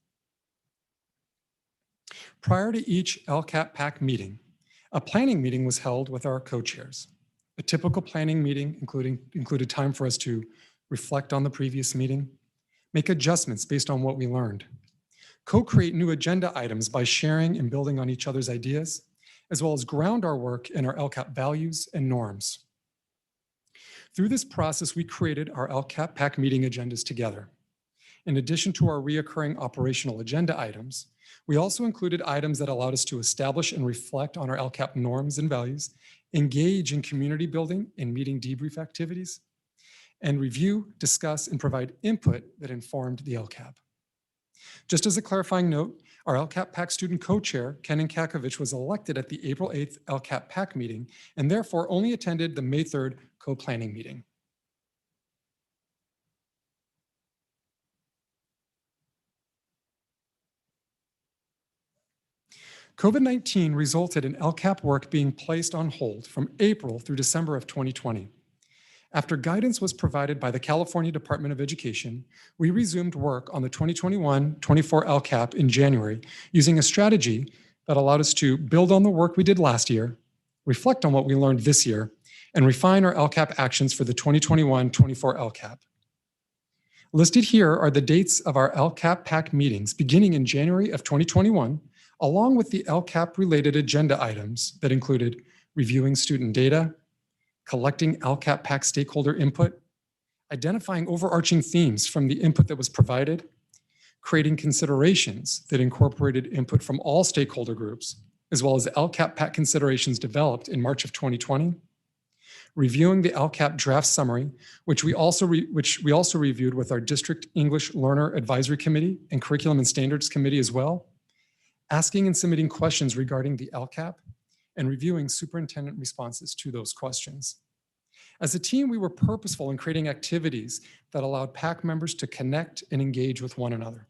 Speaker 16: Prior to each LCAP PAC meeting, a planning meeting was held with our co-chairs. A typical planning meeting included time for us to reflect on the previous meeting, make adjustments based on what we learned, co-create new agenda items by sharing and building on each other's ideas, as well as ground our work in our LCAP values and norms. Through this process, we created our LCAP PAC meeting agendas together. In addition to our reoccurring operational agenda items, we also included items that allowed us to establish and reflect on our LCAP norms and values, engage in community building and meeting debrief activities, and review, discuss, and provide input that informed the LCAP. Just as a clarifying note, our LCAP PAC student co-chair, Kenan Kakovich, was elected at the April 8th LCAP PAC meeting and therefore only attended the May 3rd co-planning meeting. COVID-19 resulted in LCAP work being placed on hold from April through December of 2020. After guidance was provided by the California Department of Education, we resumed work on the 2021-24 LCAP in January using a strategy that allowed us to build on the work we did last year, reflect on what we learned this year, and refine our LCAP actions for the 2021-24 LCAP. Listed here are the dates of our LCAP PAC meetings beginning in January of 2021, along with the LCAP-related agenda items that included reviewing student data, collecting LCAP PAC stakeholder input, identifying overarching themes from the input that was provided, creating considerations that incorporated input from all stakeholder groups, as well as LCAP PAC considerations developed in March of 2020, reviewing the LCAP draft summary, which we also reviewed with our District English Learner Advisory Committee and Curriculum and Standards Committee as well, asking and submitting questions regarding the LCAP, and reviewing superintendent responses to those questions. As a team, we were purposeful in creating activities that allowed PAC members to connect and engage with one another.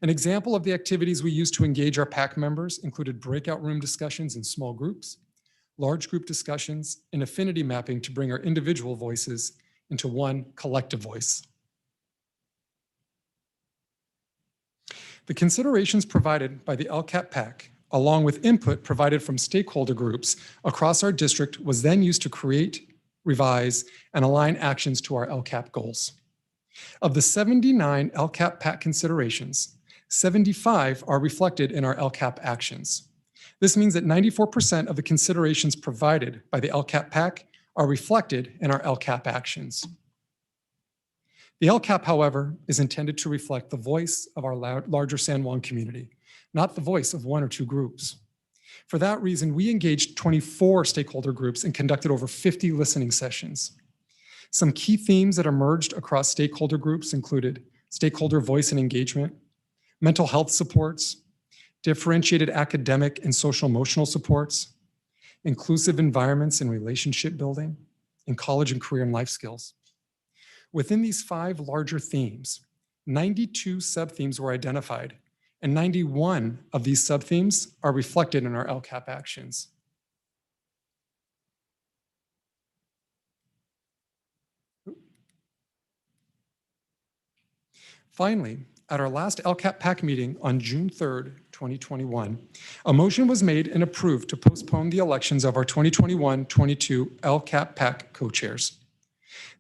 Speaker 16: An example of the activities we used to engage our PAC members included breakout room discussions in small groups, large group discussions, and affinity mapping to bring our individual voices into one collective voice. The considerations provided by the LCAP PAC, along with input provided from stakeholder groups across our district, was then used to create, revise, and align actions to our LCAP goals. Of the 79 LCAP PAC considerations, 75 are reflected in our LCAP actions. This means that 94% of the considerations provided by the LCAP PAC are reflected in our LCAP actions. The LCAP, however, is intended to reflect the voice of our larger San Juan community, not the voice of one or two groups. For that reason, we engaged 24 stakeholder groups and conducted over 50 listening sessions. Some key themes that emerged across stakeholder groups included stakeholder voice and engagement, mental health supports, differentiated academic and social emotional supports, inclusive environments and relationship building, and college and career and life skills. Within these 5 larger themes, 92 sub-themes were identified, and 91 of these sub-themes are reflected in our LCAP actions. Finally, at our last LCAP PAC meeting on June 3rd, 2021, a motion was made and approved to postpone the elections of our 2021-22 LCAP PAC co-chairs.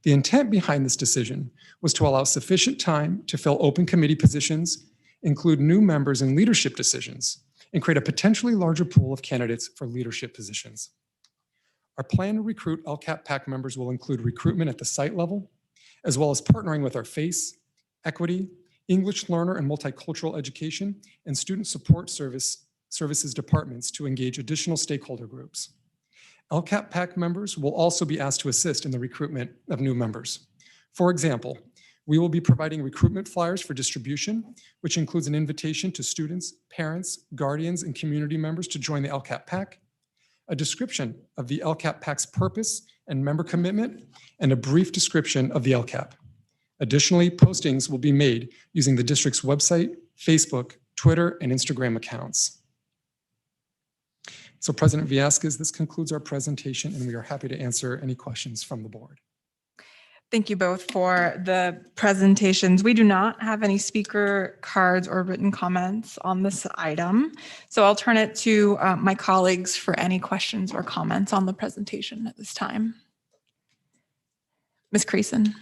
Speaker 16: The intent behind this decision was to allow sufficient time to fill open committee positions, include new members in leadership decisions, and create a potentially larger pool of candidates for leadership positions. Our plan to recruit LCAP PAC members will include recruitment at the site level, as well as partnering with our FACE, Equity, English Learner and Multicultural Education, and Student Support Services departments to engage additional stakeholder groups. LCAP PAC members will also be asked to assist in the recruitment of new members. For example, we will be providing recruitment flyers for distribution, which includes an invitation to students, parents, guardians, and community members to join the LCAP PAC, a description of the LCAP PAC's purpose and member commitment, and a brief description of the LCAP. Additionally, postings will be made using the district's website, Facebook, Twitter, and Instagram accounts. So President Villescaz, this concludes our presentation, and we are happy to answer any questions from the board.
Speaker 1: Thank you both for the presentations. We do not have any speaker cards or written comments on this item. So I'll turn it to my colleagues for any questions or comments on the presentation at this time. Ms. Creason.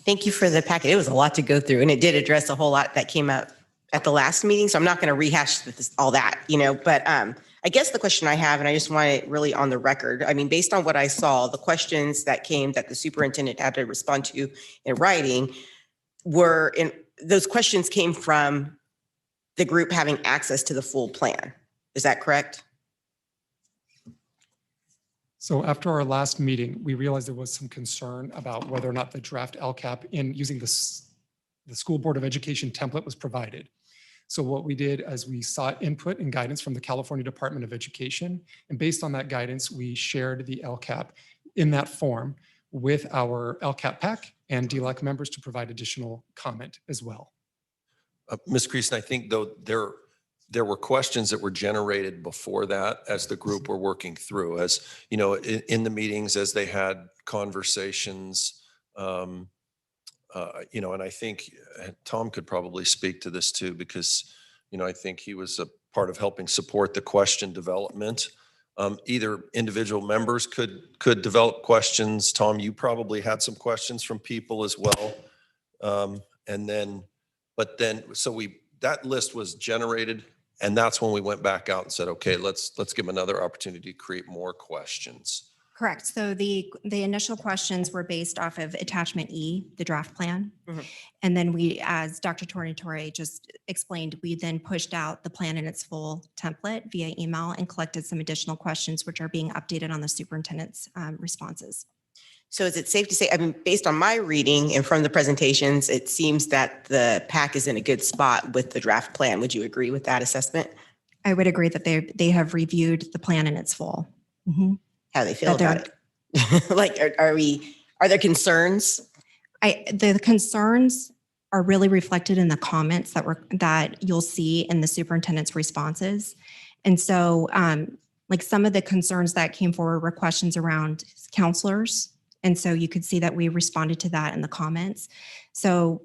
Speaker 4: Thank you for the packet. It was a lot to go through, and it did address a whole lot that came up at the last meeting. So I'm not going to rehash all that, but I guess the question I have, and I just want it really on the record, I mean, based on what I saw, the questions that came that the superintendent had to respond to in writing those questions came from the group having access to the full plan. Is that correct?
Speaker 16: So after our last meeting, we realized there was some concern about whether or not the draft LCAP in using the School Board of Education template was provided. So what we did is we sought input and guidance from the California Department of Education. And based on that guidance, we shared the LCAP in that form with our LCAP PAC and DLAC members to provide additional comment as well.
Speaker 2: Ms. Creason, I think though there were questions that were generated before that as the group were working through, as you know, in the meetings, as they had conversations, and I think Tom could probably speak to this too, because, I think he was a part of helping support the question development. Either individual members could develop questions. Tom, you probably had some questions from people as well. That list was generated, and that's when we went back out and said, okay, let's give them another opportunity to create more questions.
Speaker 3: Correct. So the initial questions were based off of attachment E, the draft plan.
Speaker 4: Mm-hmm.
Speaker 3: And then we, as Dr. Tornatore just explained, we then pushed out the plan in its full template via email and collected some additional questions, which are being updated on the superintendent's responses.
Speaker 4: So is it safe to say, I mean, based on my reading and from the presentations, it seems that the PAC is in a good spot with the draft plan. Would you agree with that assessment?
Speaker 3: I would agree that they have reviewed the plan in its full. Mm-hmm.
Speaker 4: How do they feel about it? Like, are there concerns?
Speaker 3: The concerns are really reflected in the comments that you'll see in the superintendent's responses. And so like some of the concerns that came forward were questions around counselors. And so you could see that we responded to that in the comments. So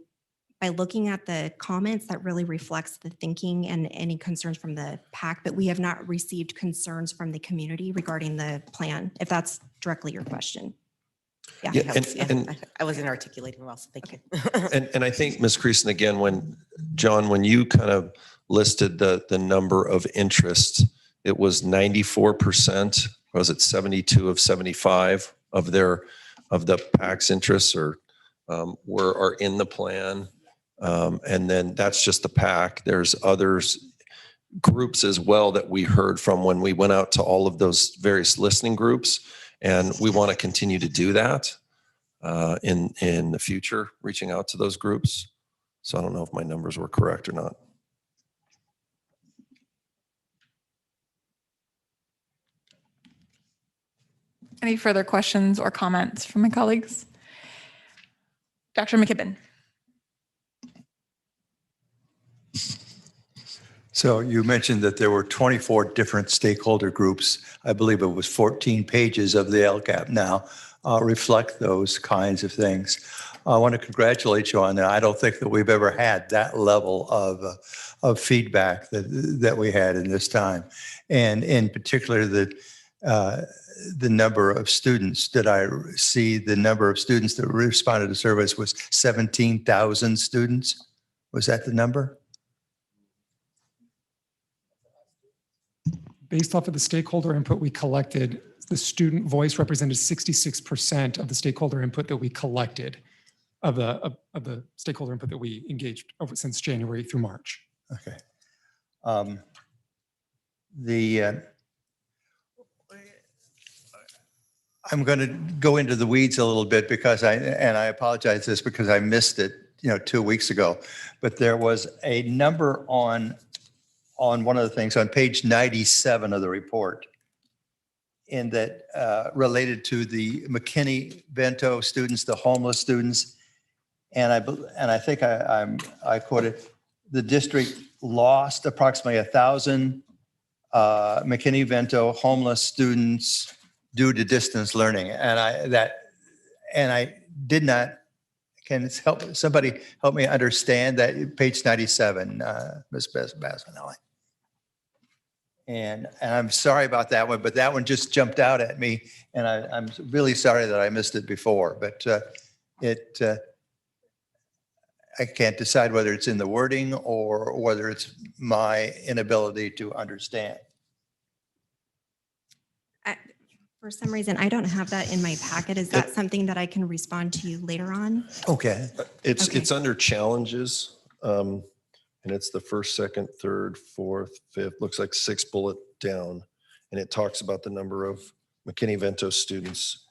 Speaker 3: by looking at the comments, that really reflects the thinking and any concerns from the PAC, but we have not received concerns from the community regarding the plan, if that's directly your question.
Speaker 4: Yeah, and I wasn't articulating well, so thank you.
Speaker 2: And I think, Ms. Creason, again, when you kind of listed the number of interests, it was 94%, was it 72 of 75 of the PAC's interests are in the plan. And then that's just the PAC. There's others groups as well that we heard from when we went out to all of those various listening groups. And we want to continue to do that in the future, reaching out to those groups. So I don't know if my numbers were correct or not.
Speaker 1: Any further questions or comments from my colleagues? Dr. McKibben.
Speaker 2: So you mentioned that there were 24 different stakeholder groups. I believe it was 14 pages of the LCAP now reflect those kinds of things. I want to congratulate you on that. I don't think that we've ever had that level of feedback that we had in this time. And in particular, the number of students that I see, the number of students that responded to surveys was 17,000 students. Was that the number?
Speaker 16: Based off of the stakeholder input we collected, the student voice represented 66% of the stakeholder input that we collected, of the stakeholder input that we engaged over since January through March.
Speaker 2: Okay. I'm going to go into the weeds a little bit because I apologize this because I missed it, 2 weeks ago, but there was a number on one of the things on page 97 of the report in that related to the McKinney-Vento students, the homeless students. And I think I quoted, the district lost approximately 1,000 McKinney-Vento homeless students due to distance learning. And I did not, can somebody help me understand that, page 97, Ms. Basmanelli? And I'm sorry about that one, but that one just jumped out at me, and I'm really sorry that I missed it before. But I can't decide whether it's in the wording or whether it's my inability to understand.
Speaker 3: For some reason, I don't have that in my packet. Is that something that I can respond to you later on?
Speaker 2: Okay.
Speaker 17: It's under challenges. And it's the first, second, third, fourth, fifth, looks like 6 bullet down. And it talks about the number of McKinney-Vento students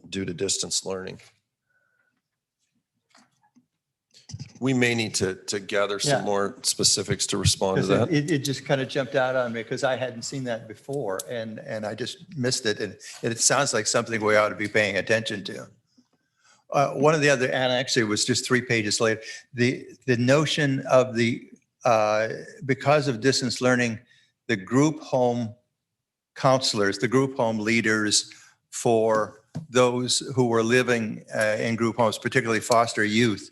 Speaker 17: due to distance learning. We may need to gather some more specifics to respond to that.
Speaker 2: It just kind of jumped out on me because I hadn't seen that before, and I just missed it. And it sounds like something we ought to be paying attention to. One of the other, and actually it was just 3 pages later, the notion of because of distance learning, the group home counselors, the group home leaders for those who were living in group homes, particularly foster youth,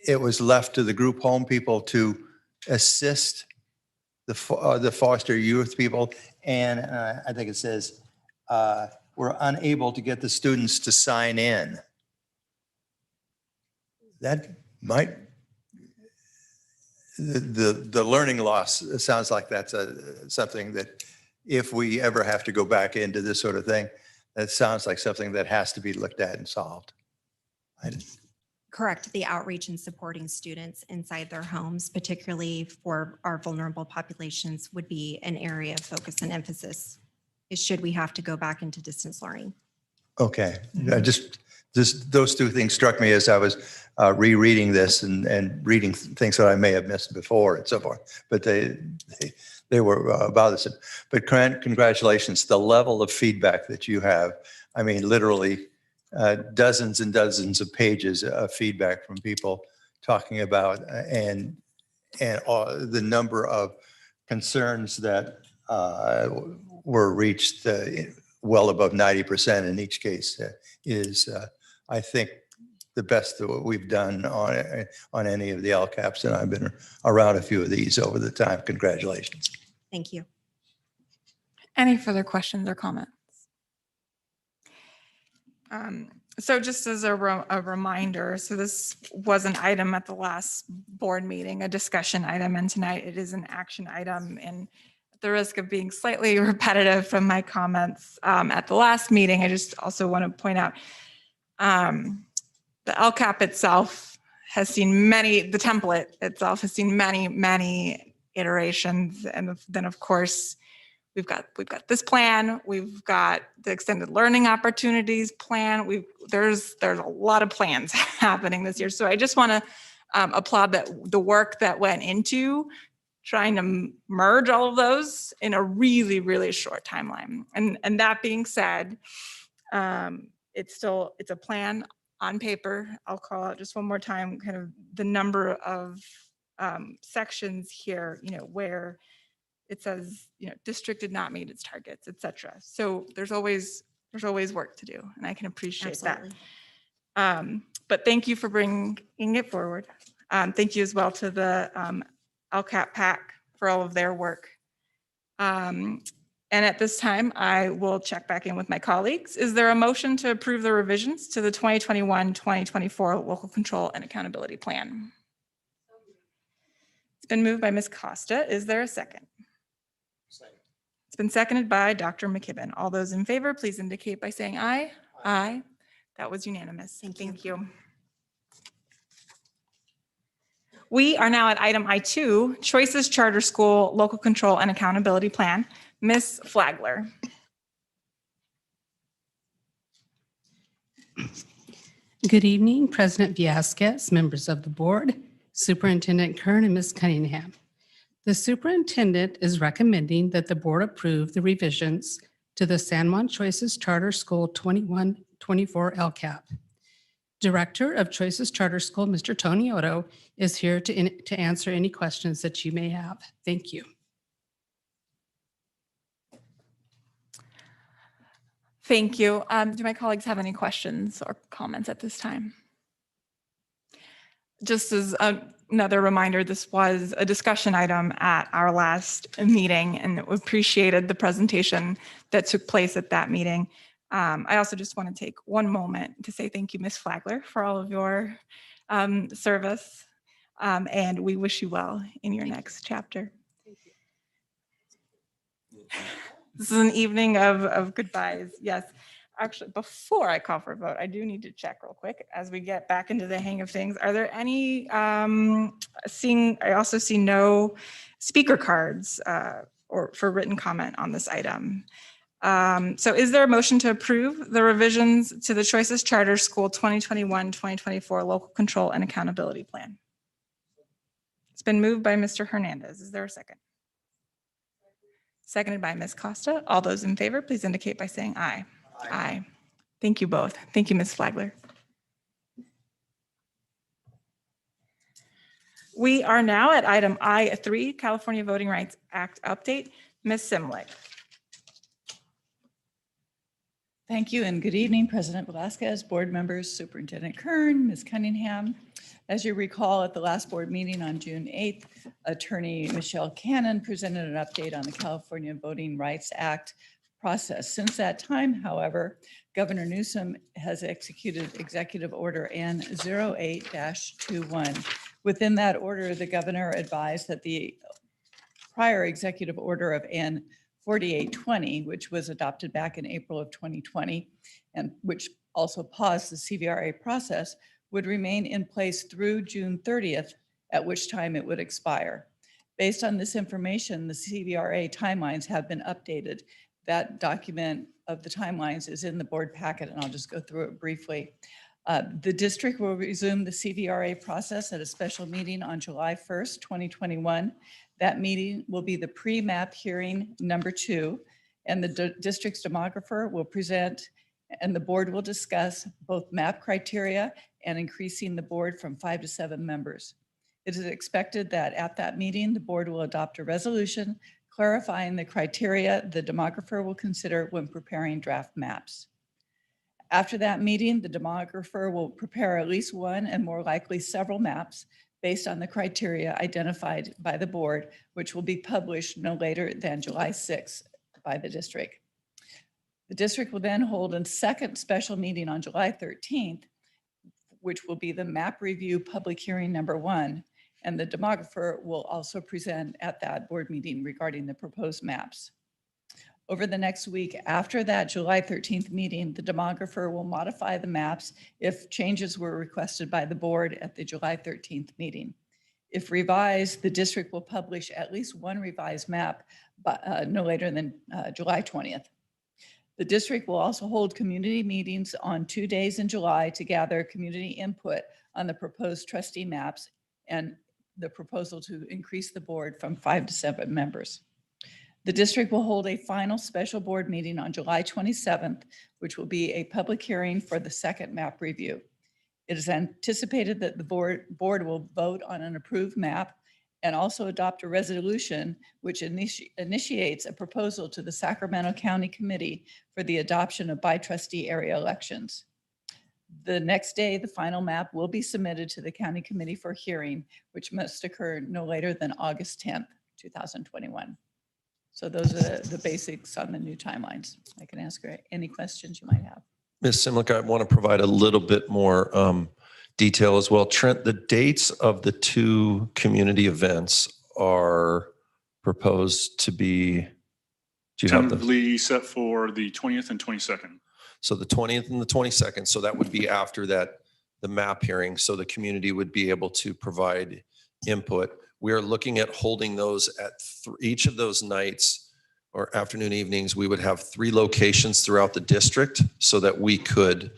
Speaker 2: it was left to the group home people to assist the foster youth people. And I think it says, we're unable to get the students to sign in. That might, the learning loss, it sounds like that's something that if we ever have to go back into this sort of thing, that sounds like something that has to be looked at and solved.
Speaker 3: Correct. The outreach and supporting students inside their homes, particularly for our vulnerable populations, would be an area of focus and emphasis. Should we have to go back into distance learning?
Speaker 2: Okay. Just those 2 things struck me as I was rereading this and reading things that I may have missed before and so forth. But they were bothersome. But congratulations, the level of feedback that you have. I mean, literally dozens and dozens of pages of feedback from people talking about and the number of concerns that were reached well above 90% in each case is, I think, the best that we've done on any of the LCAPs, and I've been around a few of these over the time. Congratulations.
Speaker 3: Thank you.
Speaker 1: Any further questions or comments? So just as a reminder, so this was an item at the last board meeting, a discussion item, and tonight it is an action item. And at the risk of being slightly repetitive from my comments at the last meeting, I just also want to point out the LCAP itself has seen the template itself has seen many iterations. And then of course, we've got this plan, we've got the extended learning opportunities plan. There's a lot of plans happening this year. So I just want to applaud the work that went into trying to merge all of those in a really, really short timeline. And that being said, it's a plan on paper. I'll call out just one more time, kind of the number of sections here, where it says, district did not meet its targets, et cetera. So there's always work to do, and I can appreciate
Speaker 3: Absolutely.
Speaker 1: that. But thank you for bringing it forward. Thank you as well to the LCAP PAC for all of their work. And at this time, I will check back in with my colleagues. Is there a motion to approve the revisions to the 2021-2024 Local Control and Accountability Plan? It's been moved by Ms. Costa. Is there a second? It's been seconded by Dr. McKibben. All those in favor, please indicate by saying aye. Aye. That was unanimous. Thank you. We are now at item I2, Choices Charter School Local Control and Accountability Plan. Ms. Flagler.
Speaker 18: Good evening, President Villescaz, members of the board, Superintendent Kern, and Ms. Cunningham. The superintendent is recommending that the board approve the revisions to the San Juan Choices Charter School 21-24 LCAP. Director of Choices Charter School, Mr. Tony Otto, is here to answer any questions that you may have. Thank you.
Speaker 1: Thank you. Do my colleagues have any questions or comments at this time? Just as another reminder, this was a discussion item at our last meeting, and we appreciated the presentation that took place at that meeting. I also just want to take one moment to say thank you, Ms. Flagler, for all of your service, and we wish you well in your next chapter. This is an evening of goodbyes. Yes. Actually, before I call for a vote, I do need to check real quick as we get back into the hang of things. Are there any, I also see no speaker cards or for written comment on this item. So is there a motion to approve the revisions to the Choices Charter School 2021-2024 Local Control and Accountability Plan? It's been moved by Mr. Hernandez. Is there a second? Seconded by Ms. Costa. All those in favor, please indicate by saying aye. Aye. Thank you both. Thank you, Ms. Flagler. We are now at item I3, California Voting Rights Act update. Ms. Simlick.
Speaker 19: Thank you and good evening, President Villescaz, board members, Superintendent Kern, Ms. Cunningham. As you recall, at the last board meeting on June 8th, Attorney Michelle Cannon presented an update on the California Voting Rights Act process. Since that time, however, Governor Newsom has executed Executive Order N08-21. Within that order, the governor advised that the prior Executive Order of N4820, which was adopted back in April of 2020, and which also paused the CVRA process, would remain in place through June 30th, at which time it would expire. Based on this information, the CVRA timelines have been updated. That document of the timelines is in the board packet, and I'll just go through it briefly. The district will resume the CVRA process at a special meeting on July 1st, 2021. That meeting will be the pre-map hearing number 2, and the district's demographer will present, and the board will discuss both map criteria and increasing the board from 5 to 7 members. It is expected that at that meeting, the board will adopt a resolution clarifying the criteria the demographer will consider when preparing draft maps. After that meeting, the demographer will prepare at least one and more likely several maps based on the criteria identified by the board, which will be published no later than July 6th by the district. The district will then hold a second special meeting on July 13th, which will be the map review public hearing number 1. And the demographer will also present at that board meeting regarding the proposed maps. Over the next week after that July 13th meeting, the demographer will modify the maps if changes were requested by the board at the July 13th meeting. If revised, the district will publish at least one revised map no later than July 20th. The district will also hold community meetings on 2 days in July to gather community input on the proposed trustee maps and the proposal to increase the board from 5 to 7 members. The district will hold a final special board meeting on July 27th, which will be a public hearing for the second map review. It is anticipated that the board will vote on an approved map and also adopt a resolution which initiates a proposal to the Sacramento County Committee for the adoption of by-trustee area elections. The next day, the final map will be submitted to the county committee for hearing, which must occur no later than August 10th, 2021. So those are the basics on the new timelines. I can ask her any questions you might have.
Speaker 17: Ms. Simlick, I want to provide a little bit more detail as well. Trent, the dates of the two community events are proposed to be, do you have the?
Speaker 15: Tentatively set for the 20th and 22nd.
Speaker 17: So the 20th and the 22nd. So that would be after that, the map hearing. So the community would be able to provide input. We are looking at holding those at each of those nights or afternoon evenings. We would have 3 locations throughout the district so that we could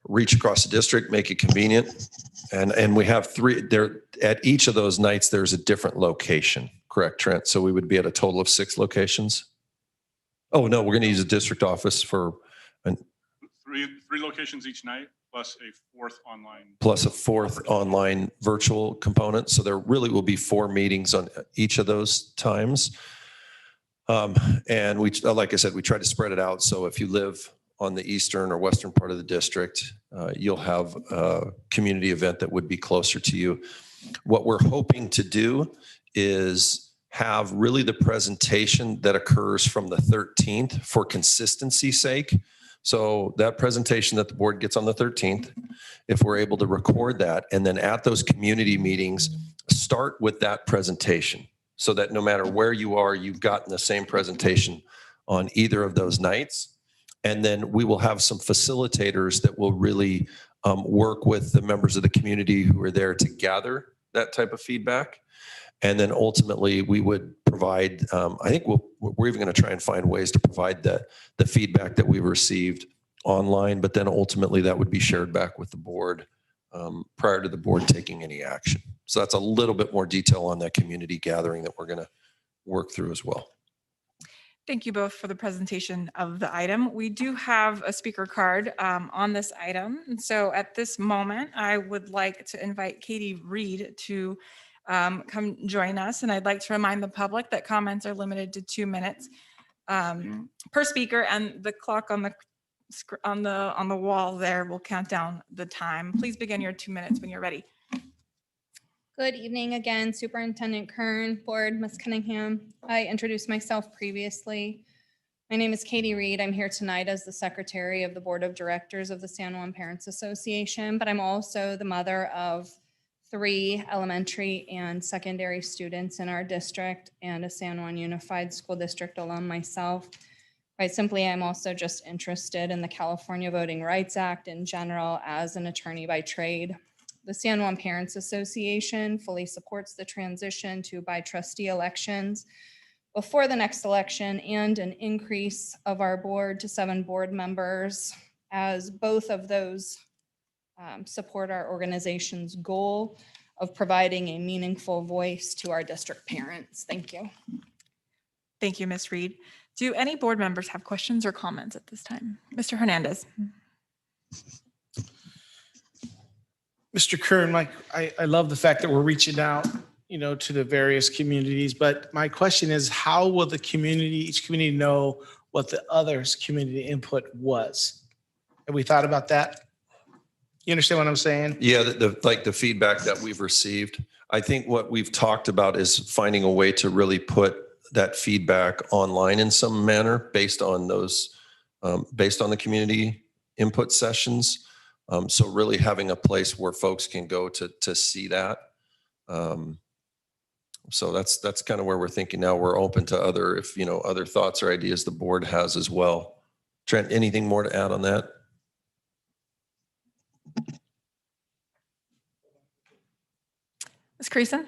Speaker 17: reach across the district, make it convenient. And we have 3 there at each of those nights. There's a different location, correct, Trent? So we would be at a total of 6 locations. Oh, no, we're going to use a district office for
Speaker 15: Three locations each night, plus a 4th online.
Speaker 17: plus a 4th online virtual component. So there really will be 4 meetings on each of those times. And we, like I said, we try to spread it out. So if you live on the eastern or western part of the district, you'll have a community event that would be closer to you. What we're hoping to do is have really the presentation that occurs from the 13th for consistency's sake. So that presentation that the board gets on the 13th, if we're able to record that, and then at those community meetings, start with that presentation so that no matter where you are, you've gotten the same presentation on either of those nights. And then we will have some facilitators that will really work with the members of the community who are there to gather that type of feedback. And then ultimately we would provide, I think we're even going to try and find ways to provide the feedback that we received online, but then ultimately that would be shared back with the board prior to the board taking any action. So that's a little bit more detail on that community gathering that we're going to work through as well.
Speaker 1: Thank you both for the presentation of the item. We do have a speaker card on this item. And so at this moment, I would like to invite Katie Reed to come join us. And I'd like to remind the public that comments are limited to 2 minutes per speaker, and the clock on the wall there will count down the time. Please begin your 2 minutes when you're ready.
Speaker 13: Good evening again, Superintendent Kern, Board, Ms. Cunningham. I introduced myself previously. My name is Katie Reed. I'm here tonight as the Secretary of the Board of Directors of the San Juan Parents Association, but I'm also the mother of 3 elementary and secondary students in our district and a San Juan Unified School District alum myself. Quite simply, I'm also just interested in the California Voting Rights Act in general as an attorney by trade. The San Juan Parents Association fully supports the transition to by-trustee elections before the next election and an increase of our board to 7 board members, as both of those support our organization's goal of providing a meaningful voice to our district parents. Thank you.
Speaker 1: Thank you, Ms. Reed. Do any board members have questions or comments at this time? Mr. Hernandez.
Speaker 20: Mr. Kern, I love the fact that we're reaching out, to the various communities, but my question is, how will each community know what the other's community input was? Have we thought about that? You understand what I'm saying?
Speaker 17: Yeah, the feedback that we've received. I think what we've talked about is finding a way to really put that feedback online in some manner based on those, based on the community input sessions. So really having a place where folks can go to see that. So that's kind of where we're thinking now. We're open to other thoughts or ideas the board has as well. Trent, anything more to add on that?
Speaker 1: Ms. Creason?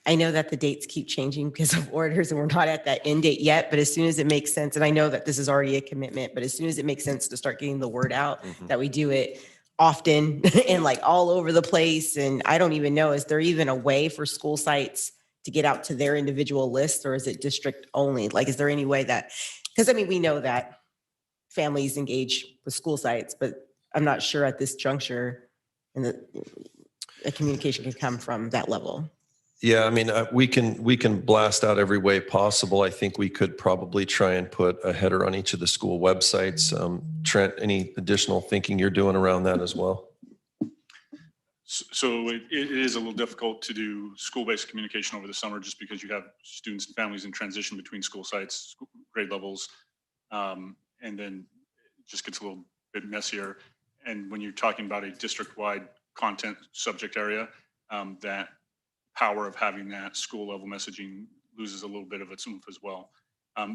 Speaker 4: I know that the dates keep changing because of orders and we're not at that end date yet, but as soon as it makes sense, and I know that this is already a commitment, but as soon as it makes sense to start getting the word out, that we do it often and like all over the place. And I don't even know, is there even a way for school sites to get out to their individual lists, or is it district only? Like, is there any way that, because I mean, we know that families engage with school sites, but I'm not sure at this juncture and that a communication can come from that level.
Speaker 17: Yeah, I mean, we can blast out every way possible. I think we could probably try and put a header on each of the school websites. Trent, any additional thinking you're doing around that as well?
Speaker 15: So it is a little difficult to do school-based communication over the summer just because you have students and families in transition between school sites, grade levels, and then it just gets a little bit messier. And when you're talking about a district-wide content subject area, that power of having that school-level messaging loses a little bit of its oomph as well.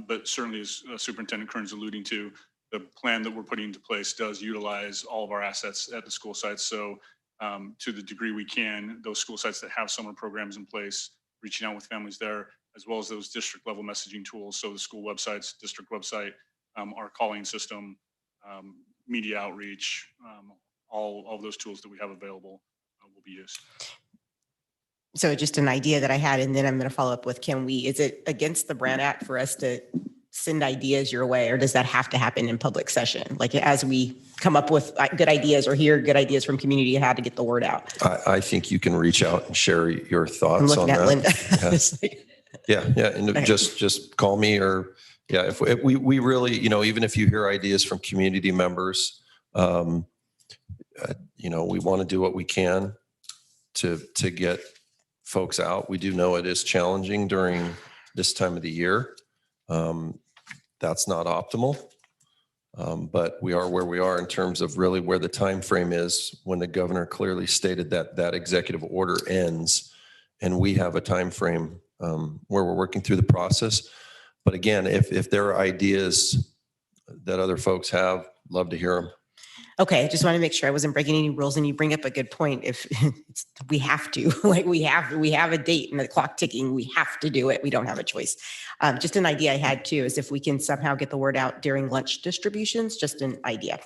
Speaker 15: But certainly, as Superintendent Kern's alluding to, the plan that we're putting into place does utilize all of our assets at the school sites. So to the degree we can, those school sites that have summer programs in place, reaching out with families there, as well as those district level messaging tools. So the school websites, district website, our calling system, media outreach, all of those tools that we have available will be used.
Speaker 4: So just an idea that I had, and then I'm going to follow up with, is it against the Brand Act for us to send ideas your way, or does that have to happen in public session? Like as we come up with good ideas or hear good ideas from community, how to get the word out?
Speaker 17: I think you can reach out and share your thoughts
Speaker 4: I'm looking
Speaker 17: on
Speaker 4: at
Speaker 17: that.
Speaker 4: Linda.
Speaker 17: Yeah.
Speaker 4: It's like,
Speaker 17: Yeah. And
Speaker 4: Okay.
Speaker 17: just call me, or if we really, even if you hear ideas from community members, we want to do what we can to get folks out. We do know it is challenging during this time of the year. That's not optimal. But we are where we are in terms of really where the time frame is when the governor clearly stated that executive order ends, and we have a time frame where we're working through the process. But again, if there are ideas that other folks have, love to hear them.
Speaker 4: okay, I just want to make sure I wasn't breaking any rules, and you bring up a good point. If we have to, we have a date and the clock ticking, we have to do it. We don't have a choice. Just an idea I had too is if we can somehow get the word out during lunch distributions, just an idea.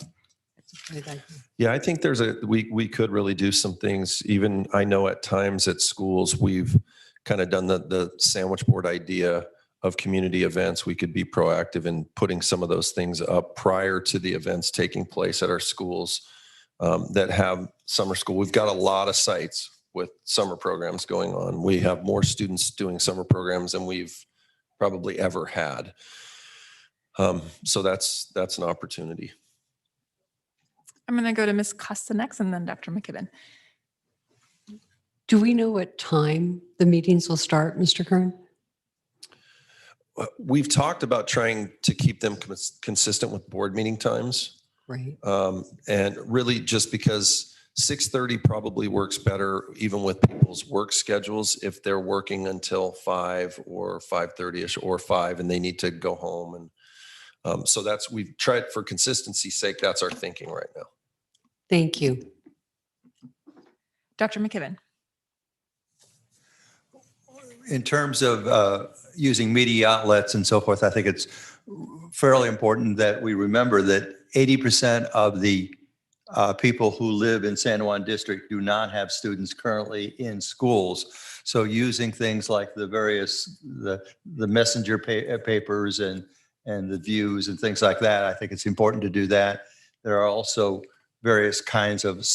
Speaker 17: Yeah, I think we could really do some things. Even I know at times at schools, we've kind of done the sandwich board idea of community events. We could be proactive in putting some of those things up prior to the events taking place at our schools that have summer school. We've got a lot of sites with summer programs going on. We have more students doing summer programs than we've probably ever had. So that's an opportunity.
Speaker 1: I'm going to go to Ms. Costa next and then Dr. McKibben.
Speaker 9: Do we know what time the meetings will start, Mr. Kern?
Speaker 17: We've talked about trying to keep them consistent with board meeting times.
Speaker 9: Right.
Speaker 17: And really just because 6:30 probably works better even with people's work schedules if they're working until 5 or 5:30ish or 5 and they need to go home. And so we've tried for consistency's sake, that's our thinking right now.
Speaker 9: Thank you.
Speaker 1: Dr. McKibben.
Speaker 21: In terms of using media outlets and so forth, I think it's fairly important that we remember that 80% of the people who live in San Juan District do not have students currently in schools. So using things like the messenger papers and the views and things like that, I think it's important to do that. There are also various kinds of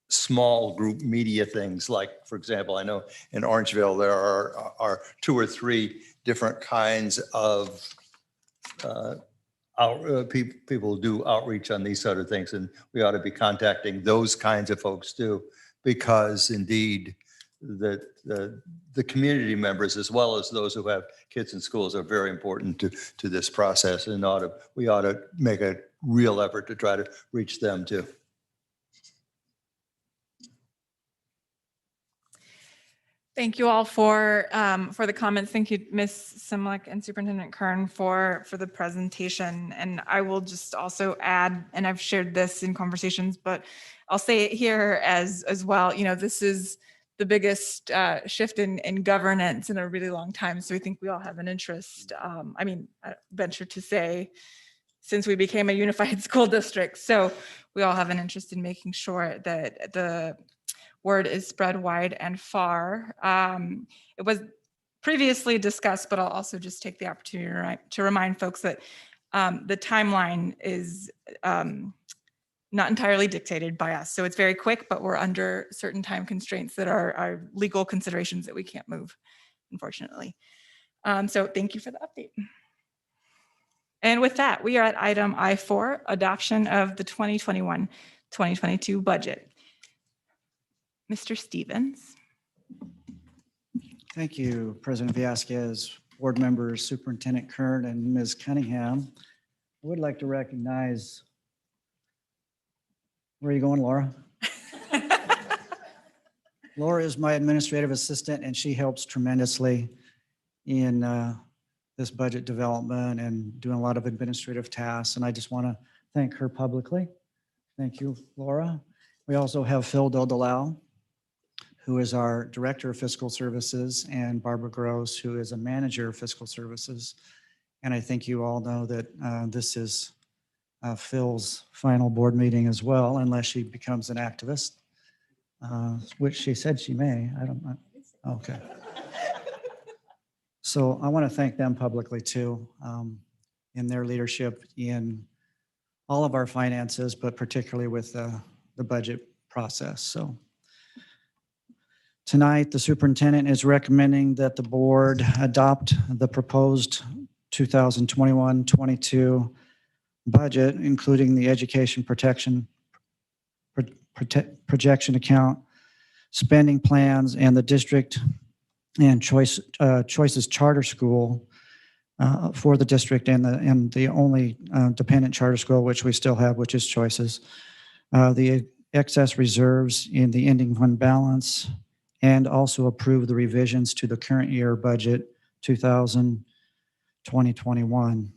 Speaker 21: small group media things, like, for example, I know in Orangeville there are 2 or 3 different kinds of people who do outreach on these sort of things, and we ought to be contacting those kinds of folks too, because indeed the community members as well as those who have kids in schools are very important to this process, and we ought to make a real effort to try to reach them too.
Speaker 1: Thank you all for the comments. Thank you, Ms. Simlick and Superintendent Kern for the presentation. And I will just also add, and I've shared this in conversations, but I'll say it here as well. This is the biggest shift in governance in a really long time. So I think we all have an interest. I venture to say, since we became a unified school district. So we all have an interest in making sure that the word is spread wide and far. It was previously discussed, but I'll also just take the opportunity to remind folks that the timeline is not entirely dictated by us. So it's very quick, but we're under certain time constraints that are legal considerations that we can't move, unfortunately. So thank you for the update. And with that, we are at item I4, adoption of the 2021-2022 budget. Mr. Stevens.
Speaker 6: Thank you, President Vasquez, board members, Superintendent Kern, and Ms. Cunningham. I would like to recognize, where are you going, Laura? Laura is my administrative assistant, and she helps tremendously in this budget development and doing a lot of administrative tasks. And I just want to thank her publicly. Thank you, Laura. We also have Phil Dodelau, who is our Director of Fiscal Services, and Barbara Gross, who is a Manager of Fiscal Services. And I think you all know that this is Phil's final board meeting as well, unless she becomes an activist, which she said she may. I don't know. Okay. So I want to thank them publicly too, in their leadership in all of our finances, but particularly with the budget process. So tonight, the superintendent is recommending that the board adopt the proposed 2021-22 budget, including the education projection account, spending plans, and the district and Choices Charter School for the district, and the only dependent charter school which we still have, which is Choices. The excess reserves in the ending fund balance, and also approve the revisions to the current year budget 2020-2021.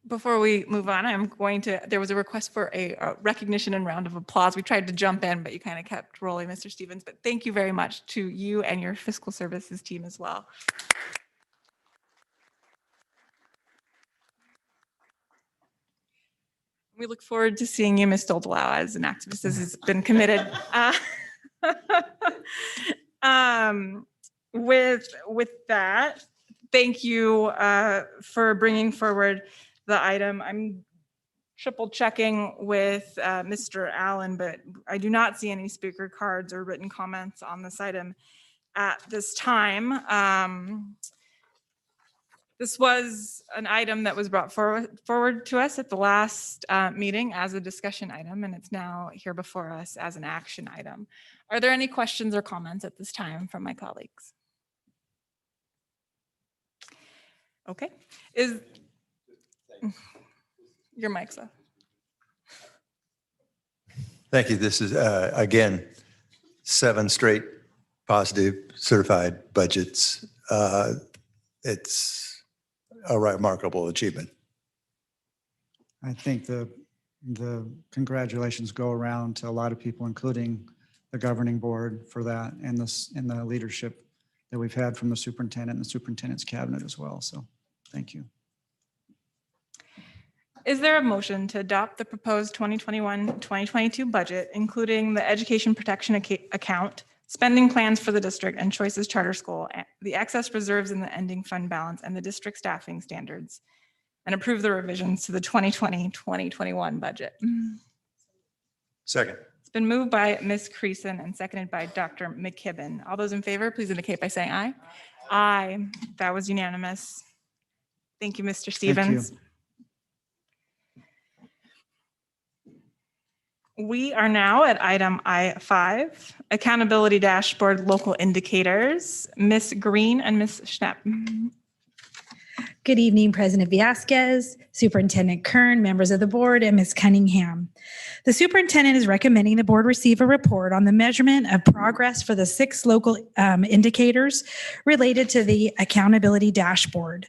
Speaker 1: Before we move on, there was a request for a recognition and round of applause. We tried to jump in, but you kind of kept rolling, Mr. Stevens. But thank you very much to you and your fiscal services team as well. We look forward to seeing you, Ms. Doldelau, as an activist, as has been committed. With that, thank you for bringing forward the item. I'm triple checking with Mr. Allen, but I do not see any speaker cards or written comments on this item at this time. This was an item that was brought forward to us at the last meeting as a discussion item, and it's now here before us as an action item. Are there any questions or comments at this time from my colleagues? Okay. Your mic's off.
Speaker 21: Thank you. This is, again, 7 straight positive certified budgets. It's a remarkable achievement.
Speaker 6: I think the congratulations go around to a lot of people, including the governing board, for that, and the leadership that we've had from the superintendent and the superintendent's cabinet as well. So thank you.
Speaker 1: Is there a motion to adopt the proposed 2021-2022 budget, including the education protection account, spending plans for the district and Choices Charter School, the excess reserves in the ending fund balance, and the district staffing standards, and approve the revisions to the 2020-2021 budget?
Speaker 21: Second.
Speaker 1: It's been moved by Ms. Creason and seconded by Dr. McKibben. All those in favor, please indicate by saying aye. Aye. That was unanimous. Thank you, Mr. Stevens.
Speaker 6: Thank you.
Speaker 1: We are now at item I5, accountability dashboard, local indicators. Ms. Green and Ms. Schnapp.
Speaker 22: Good evening, President Vasquez, Superintendent Kern, members of the board, and Ms. Cunningham. The superintendent is recommending the board receive a report on the measurement of progress for the 6 local indicators related to the accountability dashboard.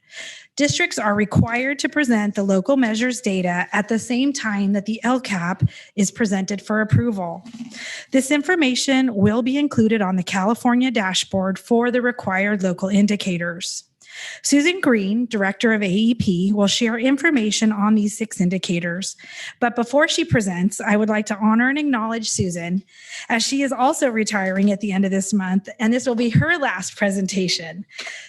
Speaker 22: Districts are required to present the local measures data at the same time that the LCAP is presented for approval. This information will be included on the California dashboard for the required local indicators. Susan Green, Director of AEP, will share information on these 6 indicators. But before she presents, I would like to honor and acknowledge Susan, as she is also retiring at the end of this month, and this will be her last presentation.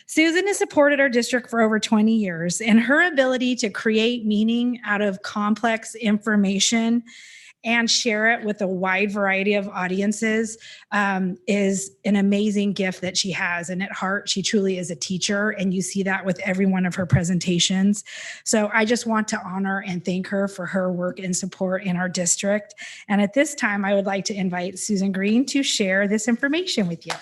Speaker 22: Susan has supported our district for over 20 years, and her ability to create meaning out of complex information and share it with a wide variety of audiences is an amazing gift that she has. And at heart, she truly is a teacher, and you see that with every one of her presentations. So I just want to honor and thank her for her work and support in our district. And at this time, I would like to invite Susan Green to share this information with you.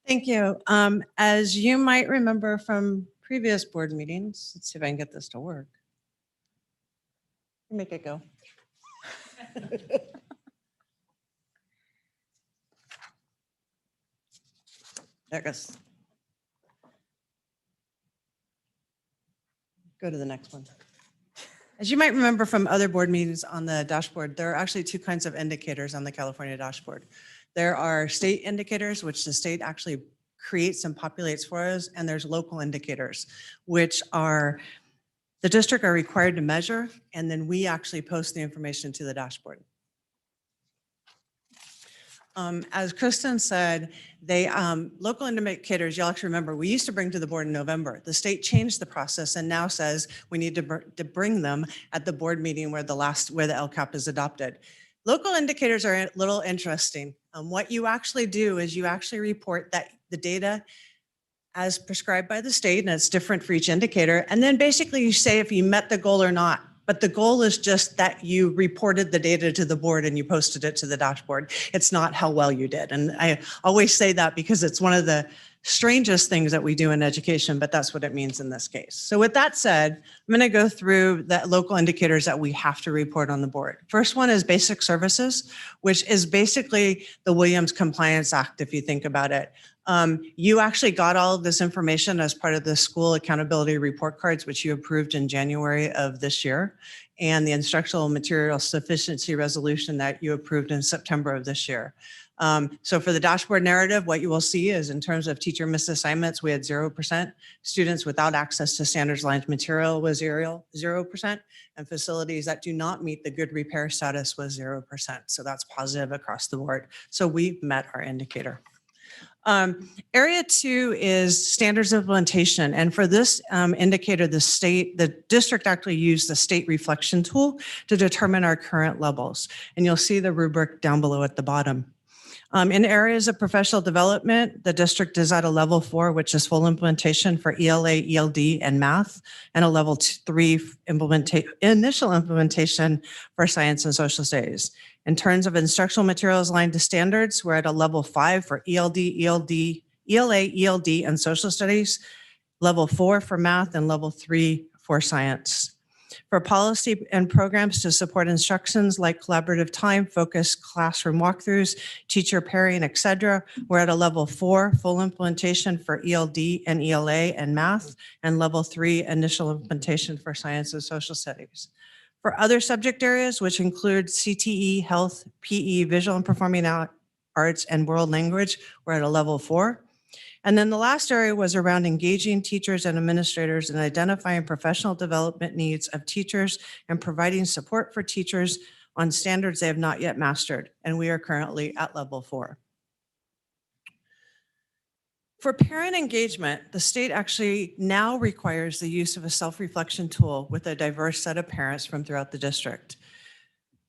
Speaker 5: Thank you. As you might remember from previous board meetings, let's see if I can get this to work. Make it go. There it goes. Go to the next one. As you might remember from other board meetings on the dashboard, there are actually 2 kinds of indicators on the California dashboard. There are state indicators, which the state actually creates and populates for us, and there's local indicators, which are the district are required to measure, and then we actually post the information to the dashboard. As Kristen said, they local indicators, you'll actually remember, we used to bring to the board in November. The state changed the process and now says we need to bring them at the board meeting where the LCAP is adopted. Local indicators are a little interesting. What you actually do is you actually report that the data as prescribed by the state, and it's different for each indicator. And then basically you say if you met the goal or not. But the goal is just that you reported the data to the board and you posted it to the dashboard. It's not how well you did. And I always say that because it's one of the strangest things that we do in education, but that's what it means in this case. So with that said, I'm going to go through the local indicators that we have to report on the board. First one is basic services, which is basically the Williams Compliance Act, if you think about it. You actually got all of this information as part of the school accountability report cards, which you approved in January of this year, and the instructional material sufficiency resolution that you approved in September of this year. So for the dashboard narrative, what you will see is in terms of teacher misassignments, we had 0%. Students without access to standards aligned material was 0%, and facilities that do not meet the good repair status was 0%. So that's positive across the board. So we met our indicator. Area 2 is standards implementation. And for this indicator, the district actually used the state reflection tool to determine our current levels. And you'll see the rubric down below at the bottom. In areas of professional development, the district is at a level 4, which is full implementation for ELA, ELD, and math, and a level 3 initial implementation for science and social studies. In terms of instructional materials aligned to standards, we're at a level 5 for ELA, ELD, and social studies, level 4 for math, and level 3 for science. For policy and programs to support instructions like collaborative time, focused classroom walkthroughs, teacher pairing, et cetera, we're at a level 4 full implementation for ELD and ELA and math, and level 3 initial implementation for science and social studies. For other subject areas, which include CTE, health, PE, visual and performing arts, and world language, we're at a level 4. And then the last area was around engaging teachers and administrators in identifying professional development needs of teachers and providing support for teachers on standards they have not yet mastered. And we are currently at level 4. For parent engagement, the state actually now requires the use of a self-reflection tool with a diverse set of parents from throughout the district.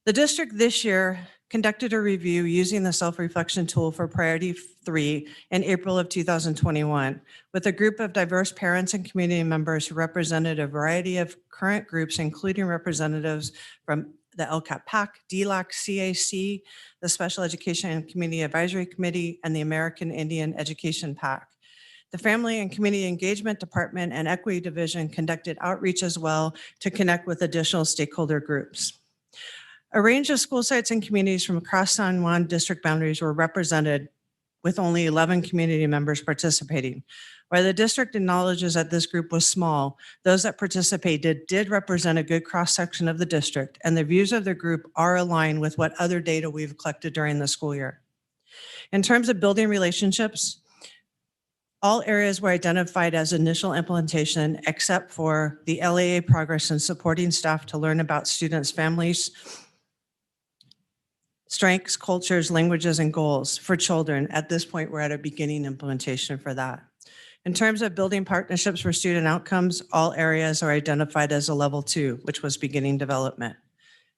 Speaker 5: The district this year conducted a review using the self-reflection tool for priority 3 in April of 2021 with a group of diverse parents and community members who represented a variety of current groups, including representatives from the LCAP PAC, DLAC, CAC, the Special Education and Community Advisory Committee, and the American Indian Education PAC. The Family and Community Engagement Department and Equity Division conducted outreach as well to connect with additional stakeholder groups. A range of school sites and communities from across San Juan district boundaries were represented with only 11 community members participating. While the district acknowledges that this group was small, those that participated did represent a good cross-section of the district, and the views of the group are aligned with what other data we've collected during the school year. In terms of building relationships, all areas were identified as initial implementation except for the LAA progress in supporting staff to learn about students' families, strengths, cultures, languages, and goals for children. At this point, we're at a beginning implementation for that. In terms of building partnerships for student outcomes, all areas are identified as a level 2, which was beginning development.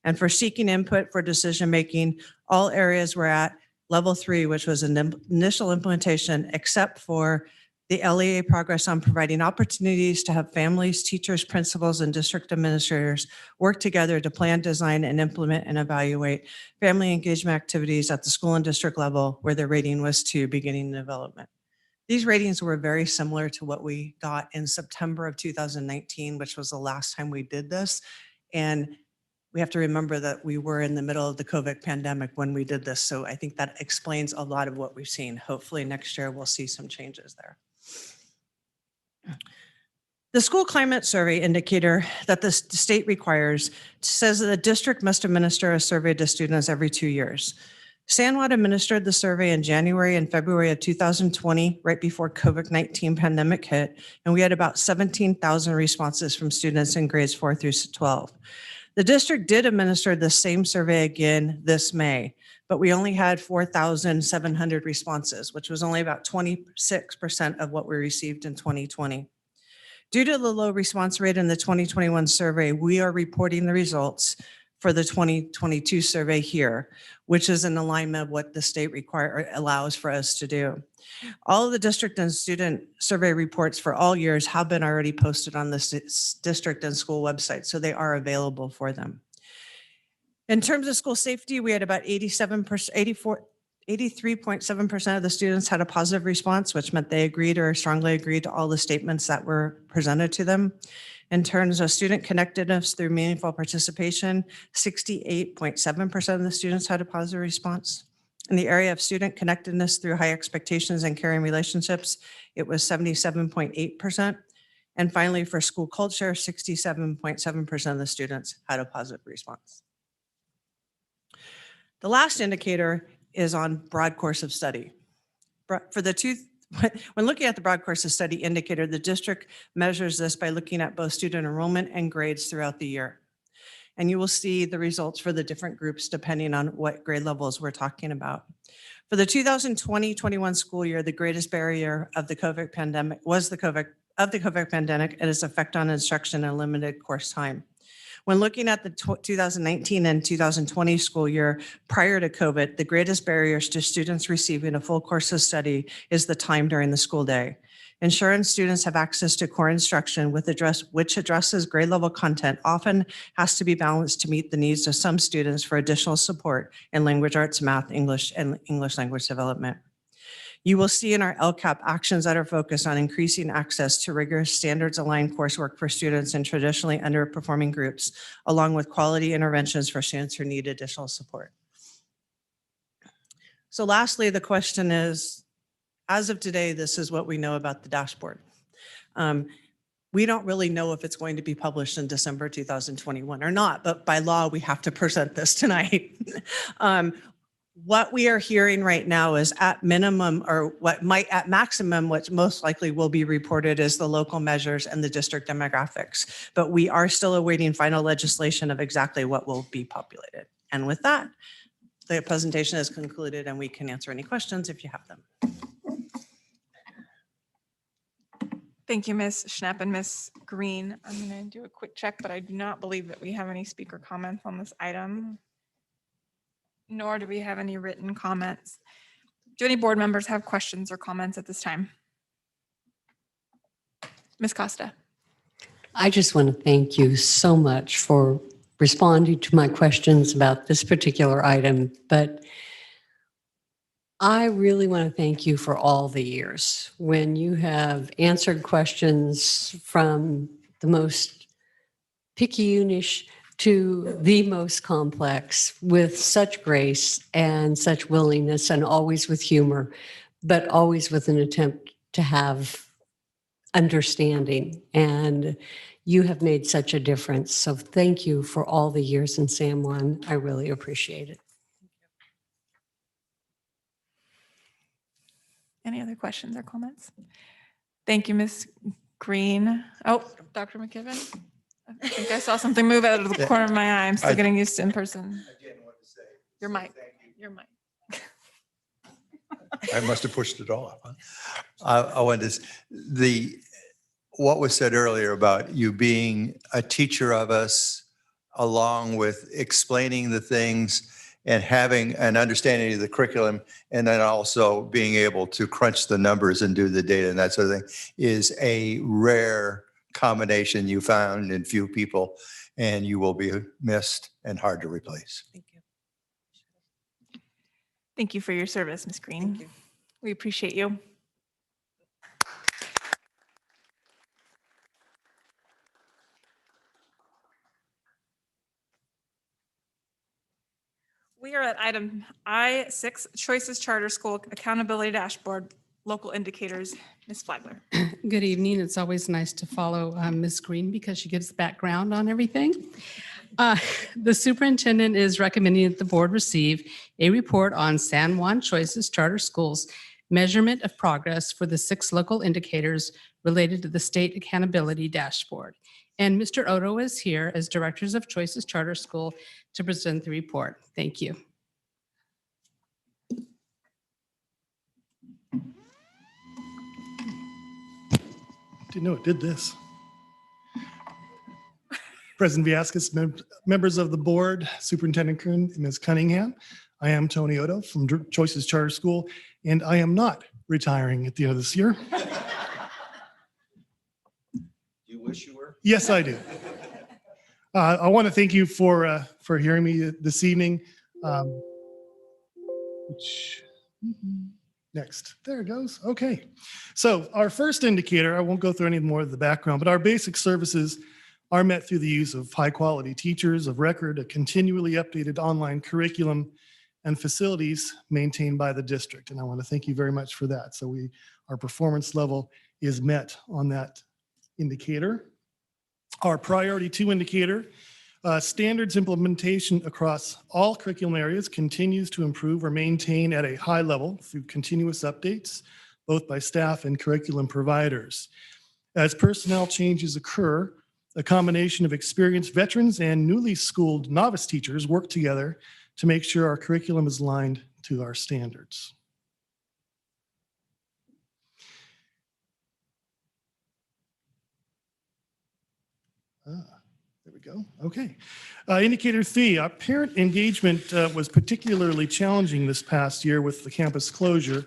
Speaker 5: And for seeking input for decision-making, all areas were at level 3, which was an initial implementation, except for the LEA progress on providing opportunities to have families, teachers, principals, and district administrators work together to plan, design, and implement and evaluate family engagement activities at the school and district level where the rating was 2, beginning development. These ratings were very similar to what we got in September of 2019, which was the last time we did this. And we have to remember that we were in the middle of the COVID pandemic when we did this. So I think that explains a lot of what we've seen. Hopefully next year we'll see some changes there. The school climate survey indicator that the state requires says that the district must administer a survey to students every 2 years. San Juan administered the survey in January and February of 2020, right before COVID-19 pandemic hit, and we had about 17,000 responses from students in grades 4 through 12. The district did administer the same survey again this May, but we only had 4,700 responses, which was only about 26% of what we received in 2020. Due to the low response rate in the 2021 survey, we are reporting the results for the 2022 survey here, which is in alignment with what the state allows for us to do. All of the district and student survey reports for all years have been already posted on the district and school website, so they are available for them. In terms of school safety, we had about 83.7% of the students had a positive response, which meant they agreed or strongly agreed to all the statements that were presented to them. In terms of student connectedness through meaningful participation, 68.7% of the students had a positive response. In the area of student connectedness through high expectations and caring relationships, it was 77.8%. And finally, for school culture, 67.7% of the students had a positive response. The last indicator is on broad course of study. When looking at the broad course of study indicator, the district measures this by looking at both student enrollment and grades throughout the year. And you will see the results for the different groups depending on what grade levels we're talking about. For the 2020-21 school year, the greatest barrier of the COVID pandemic was the COVID pandemic and its effect on instruction and limited course time. When looking at the 2019 and 2020 school year prior to COVID, the greatest barriers to students receiving a full course of study is the time during the school day. Ensuring students have access to core instruction which addresses grade level content often has to be balanced to meet the needs of some students for additional support in language arts, math, English, and English language development. You will see in our LCAP actions that are focused on increasing access to rigorous standards-aligned coursework for students in traditionally underperforming groups, along with quality interventions for students who need additional support. So lastly, the question is, as of today, this is what we know about the dashboard. We don't really know if it's going to be published in December 2021 or not, but by law, we have to present this tonight. What we are hearing right now is at minimum, or at maximum, what most likely will be reported is the local measures and the district demographics. But we are still awaiting final legislation of exactly what will be populated. And with that, the presentation is concluded and we can answer any questions if you have them.
Speaker 1: Thank you, Ms. Schnapp and Ms. Green. I'm going to do a quick check, but I do not believe that we have any speaker comments on this item, nor do we have any written comments. Do any board members have questions or comments at this time? Ms. Costa.
Speaker 9: I just want to thank you so much for responding to my questions about this particular item, but I really want to thank you for all the years when you have answered questions from the most picayunish to the most complex with such grace and such willingness, and always with humor, but always with an attempt to have understanding. And you have made such a difference. So thank you for all the years in San Juan. I really appreciate it.
Speaker 1: Any other questions or comments? Thank you, Ms. Green. Oh, Dr. McKibben. I think I saw something move out of the corner of my eye. I'm still getting used to in person. Your mic. Your mic.
Speaker 21: I must have pushed it off. I wanted to, what was said earlier about you being a teacher of us, along with explaining the things and having an understanding of the curriculum, and then also being able to crunch the numbers and do the data and that sort of thing, is a rare combination you found in few people, and you will be missed and hard to replace.
Speaker 4: Thank you.
Speaker 1: Thank you for your service, Ms. Green. We appreciate you. We are at item I6, Choices Charter School Accountability Dashboard, Local Indicators. Ms. Flagler.
Speaker 18: Good evening. It's always nice to follow Ms. Green because she gives background on everything. The superintendent is recommending that the board receive a report on San Juan Choices Charter Schools measurement of progress for the 6 local indicators related to the state accountability dashboard. And Mr. Odo is here as Directors of Choices Charter School to present the report. Thank you.
Speaker 7: Didn't know it did this. President Viascas, members of the board, Superintendent Kern, Ms. Cunningham. I am Tony Odo from Choices Charter School, and I am not retiring at the end of this year.
Speaker 17: You wish you were?
Speaker 7: Yes, I do. I want to thank you for hearing me this evening. Next, there it goes. Okay. So our first indicator, I won't go through any more of the background, but our basic services are met through the use of high quality teachers of record, a continually updated online curriculum, and facilities maintained by the district. And I want to thank you very much for that. So our performance level is met on that indicator. Our priority 2 indicator, standards implementation across all curriculum areas continues to improve or maintain at a high level through continuous updates, both by staff and curriculum providers. As personnel changes occur, a combination of experienced veterans and newly schooled novice teachers work together to make sure our curriculum is aligned to our standards. There we go. Okay. Indicator 3, our parent engagement was particularly challenging this past year with the campus closure,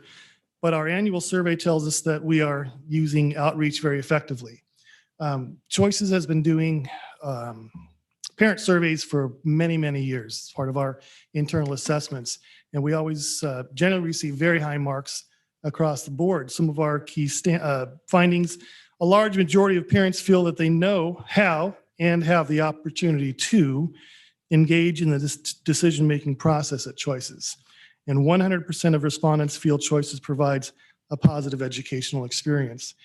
Speaker 7: but our annual survey tells us that we are using outreach very effectively. Choices has been doing parent surveys for many, many years as part of our internal assessments, and we always generally receive very high marks across the board. Some of our key findings: a large majority of parents feel that they know how and have the opportunity to engage in the decision-making process at Choices. And 100% of respondents feel Choices provides a positive educational experience.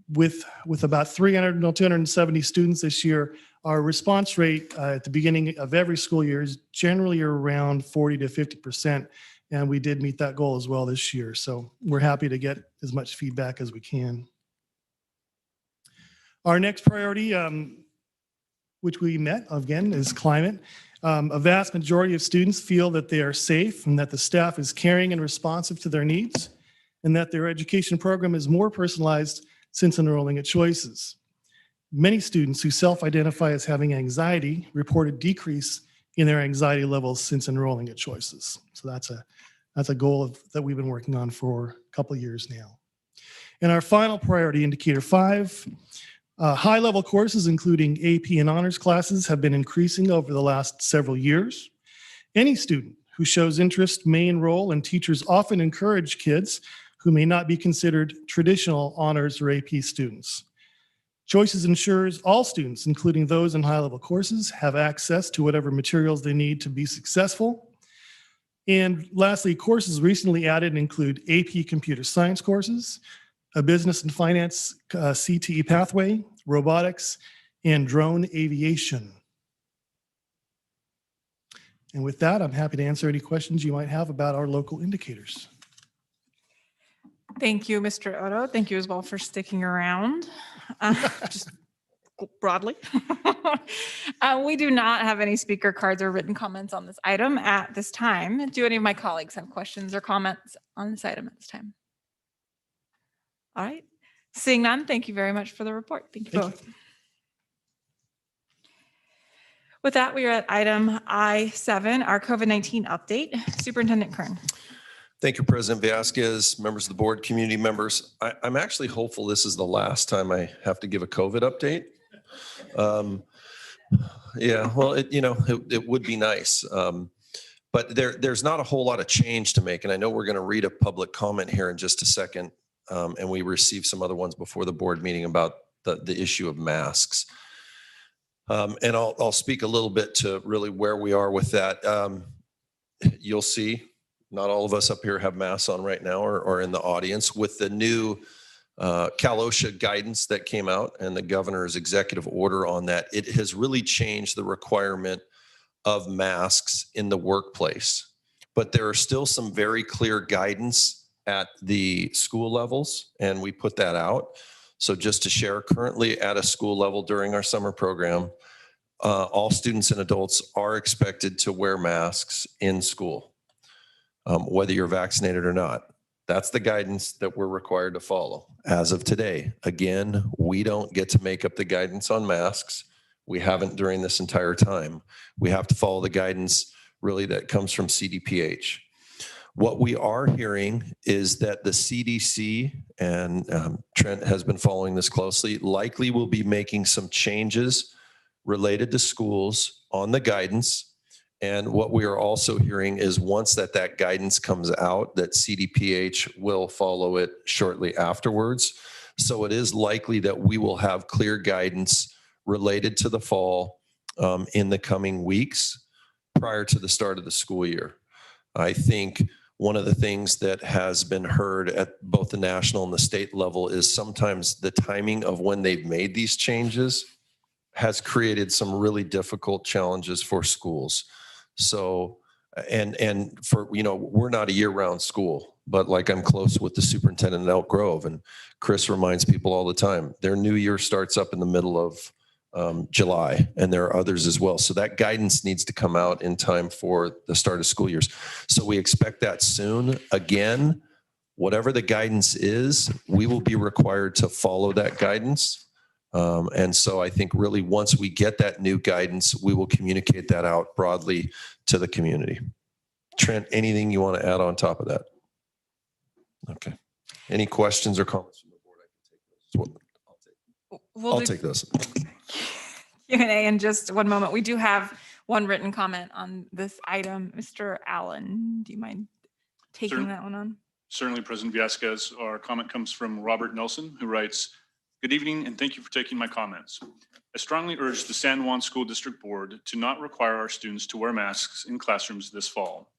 Speaker 7: With about 270 students this year, our response rate at the beginning of every school year is generally around 40 to 50%. And we did meet that goal as well this year. So we're happy to get as much feedback as we can. Our next priority, which we met again, is climate. A vast majority of students feel that they are safe and that the staff is caring and responsive to their needs, and that their education program is more personalized since enrolling at Choices. Many students who self-identify as having anxiety reported decrease in their anxiety levels since enrolling at Choices. So that's a goal that we've been working on for a couple of years now. And our final priority, indicator 5, high-level courses, including AP and honors classes, have been increasing over the last several years. Any student who shows interest may enroll, and teachers often encourage kids who may not be considered traditional honors or AP students. Choices ensures all students, including those in high-level courses, have access to whatever materials they need to be successful. And lastly, courses recently added include AP Computer Science courses, a Business and Finance CTE pathway, robotics, and drone aviation. And with that, I'm happy to answer any questions you might have about our local indicators.
Speaker 1: Thank you, Mr. Odo. Thank you as well for sticking around. Just broadly. We do not have any speaker cards or written comments on this item at this time. Do any of my colleagues have questions or comments on this item at this time? All right. Seeing none, thank you very much for the report. Thank you both. With that, we are at item I7, our COVID-19 update. Superintendent Kern.
Speaker 17: Thank you, President Vasquez, members of the board, community members. I'm actually hopeful this is the last time I have to give a COVID update. Yeah, well, it would be nice. But there's not a whole lot of change to make. And I know we're going to read a public comment here in just a second. And we received some other ones before the board meeting about the issue of masks. And I'll speak a little bit to really where we are with that. You'll see, not all of us up here have masks on right now or in the audience. With the new Cal OSHA guidance that came out and the governor's executive order on that, it has really changed the requirement of masks in the workplace. But there are still some very clear guidance at the school levels, and we put that out. So just to share, currently at a school level during our summer program, all students and adults are expected to wear masks in school. Whether you're vaccinated or not. That's the guidance that we're required to follow as of today. Again, we don't get to make up the guidance on masks. We haven't during this entire time. We have to follow the guidance really that comes from CDPH. What we are hearing is that the CDC, and Trent has been following this closely, likely will be making some changes related to schools on the guidance. And what we are also hearing is once that guidance comes out, that CDPH will follow it shortly afterwards. So it is likely that we will have clear guidance related to the fall in the coming weeks prior to the start of the school year. I think one of the things that has been heard at both the national and the state level is sometimes the timing of when they've made these changes has created some really difficult challenges for schools. So, and for, we're not a year-round school, but like I'm close with the superintendent in Elk Grove, and Chris reminds people all the time, their new year starts up in the middle of July, and there are others as well. So that guidance needs to come out in time for the start of school years. So we expect that soon. Again, whatever the guidance is, we will be required to follow that guidance. And so I think really once we get that new guidance, we will communicate that out broadly to the community. Trent, anything you want to add on top of that? Okay. Any questions or comments from the board? I'll take those.
Speaker 1: Q&A in just one moment. We do have one written comment on this item. Mr. Allen, do you mind taking that one on?
Speaker 15: Certainly, President Vasquez. Our comment comes from Robert Nelson, who writes, "Good evening, and thank you for taking my comments. I strongly urge the San Juan School District Board to not require our students to wear masks in classrooms this fall.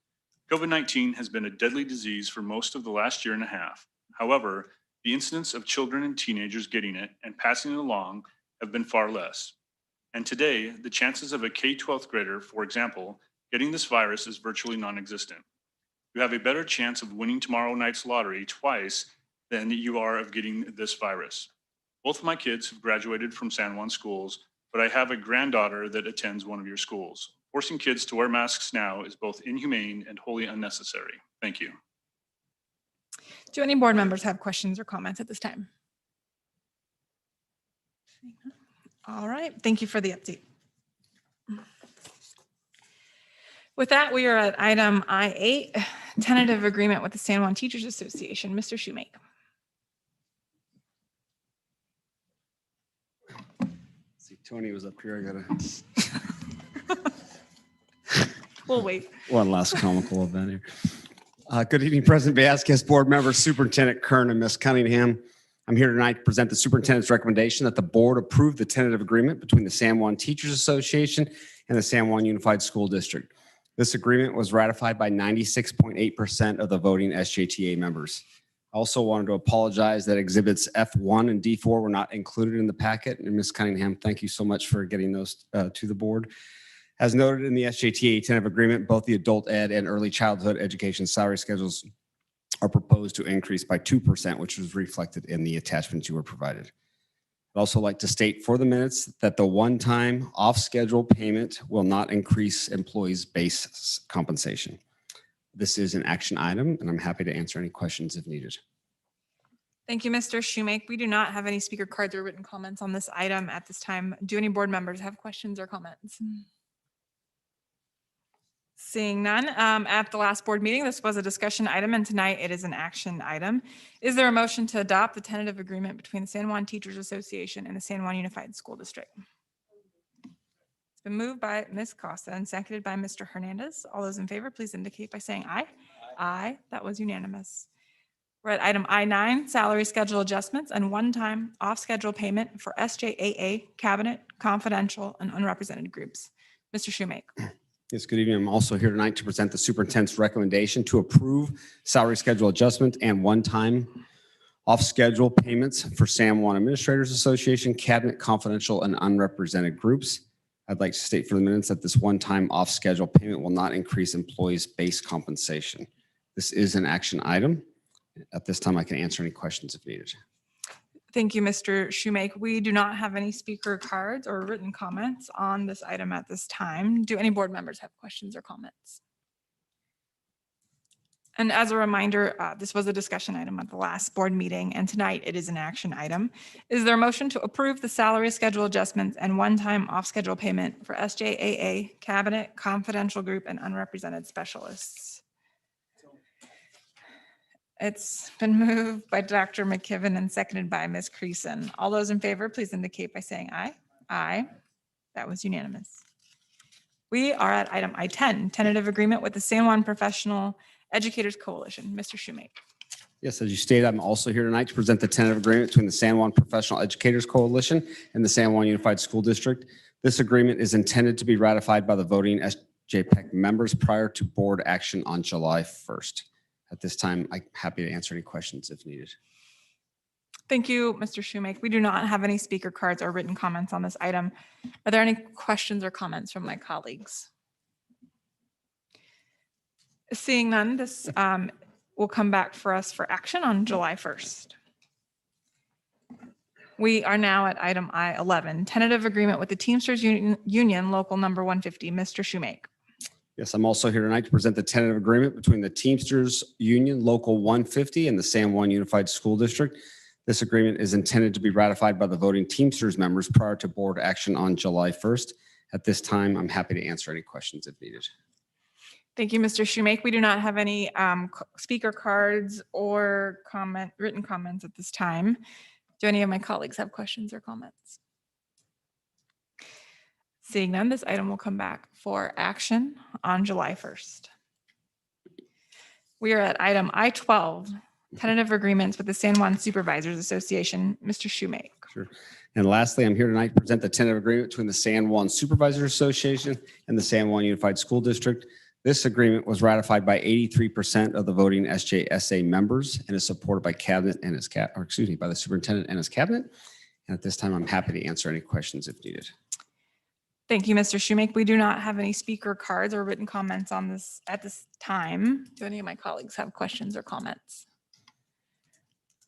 Speaker 15: COVID-19 has been a deadly disease for most of the last year and a half. However, the incidence of children and teenagers getting it and passing it along have been far less. And today, the chances of a K-12 grader, for example, getting this virus is virtually non-existent. You have a better chance of winning tomorrow night's lottery twice than you are of getting this virus. Both of my kids have graduated from San Juan schools, but I have a granddaughter that attends one of your schools. Forcing kids to wear masks now is both inhumane and wholly unnecessary. Thank you."
Speaker 1: Do any board members have questions or comments at this time? All right, thank you for the update. With that, we are at item I8, tentative agreement with the San Juan Teachers Association. Mr. Shoemake.
Speaker 8: See, Tony was up here. I gotta.
Speaker 1: We'll wait.
Speaker 8: One last comical event here. Good evening, President Vasquez, board members, Superintendent Kern, and Ms. Cunningham. I'm here tonight to present the superintendent's recommendation that the board approve the tentative agreement between the San Juan Teachers Association and the San Juan Unified School District. This agreement was ratified by 96.8% of the voting SJTA members. I also wanted to apologize that exhibits F1 and D4 were not included in the packet. And Ms. Cunningham, thank you so much for getting those to the board. As noted in the SJTA tentative agreement, both the adult ed and early childhood education salary schedules are proposed to increase by 2%, which was reflected in the attachments you were provided. I'd also like to state for the minutes that the one-time off-schedule payment will not increase employees' base compensation. This is an action item, and I'm happy to answer any questions if needed.
Speaker 1: Thank you, Mr. Shoemake. We do not have any speaker cards or written comments on this item at this time. Do any board members have questions or comments? Seeing none, at the last board meeting, this was a discussion item, and tonight it is an action item. Is there a motion to adopt the tentative agreement between the San Juan Teachers Association and the San Juan Unified School District? It's been moved by Ms. Costa and seconded by Mr. Hernandez. All those in favor, please indicate by saying aye. Aye, that was unanimous. We're at item I9, salary schedule adjustments and one-time off-schedule payment for SJAA, cabinet, confidential, and unrepresented groups. Mr. Shoemake.
Speaker 8: Yes, good evening. I'm also here tonight to present the superintendent's recommendation to approve salary schedule adjustment and one-time off-schedule payments for San Juan Administrators Association, cabinet, confidential, and unrepresented groups. I'd like to state for the minutes that this one-time off-schedule payment will not increase employees' base compensation. This is an action item. At this time, I can answer any questions if needed.
Speaker 1: Thank you, Mr. Shoemake. We do not have any speaker cards or written comments on this item at this time. Do any board members have questions or comments? And as a reminder, this was a discussion item at the last board meeting, and tonight it is an action item. Is there a motion to approve the salary schedule adjustments and one-time off-schedule payment for SJAA, cabinet, confidential group, and unrepresented specialists? It's been moved by Dr. McKibben and seconded by Ms. Creason. All those in favor, please indicate by saying aye. Aye. That was unanimous. We are at item I10, tentative agreement with the San Juan Professional Educators Coalition. Mr. Shoemake.
Speaker 8: Yes, as you stated, I'm also here tonight to present the tentative agreement between the San Juan Professional Educators Coalition and the San Juan Unified School District. This agreement is intended to be ratified by the voting SJPEC members prior to board action on July 1st. At this time, I'm happy to answer any questions if needed.
Speaker 1: Thank you, Mr. Shoemake. We do not have any speaker cards or written comments on this item. Are there any questions or comments from my colleagues? Seeing none, this will come back for us for action on July 1st. We are now at item I11, tentative agreement with the Teamsters Union Local Number 150. Mr. Shoemake.
Speaker 8: Yes, I'm also here tonight to present the tentative agreement between the Teamsters Union Local 150 and the San Juan Unified School District. This agreement is intended to be ratified by the voting Teamsters members prior to board action on July 1st. At this time, I'm happy to answer any questions if needed.
Speaker 1: Thank you, Mr. Shoemake. We do not have any speaker cards or written comments at this time. Do any of my colleagues have questions or comments? Seeing none, this item will come back for action on July 1st. We are at item I12, tentative agreements with the San Juan Supervisors Association. Mr. Shoemake.
Speaker 8: Sure. And lastly, I'm here tonight to present the tentative agreement between the San Juan Supervisors Association and the San Juan Unified School District. This agreement was ratified by 83% of the voting SJSA members and is supported by cabinet and by the superintendent and his cabinet. And at this time, I'm happy to answer any questions if needed.
Speaker 1: Thank you, Mr. Shoemake. We do not have any speaker cards or written comments on this at this time. Do any of my colleagues have questions or comments?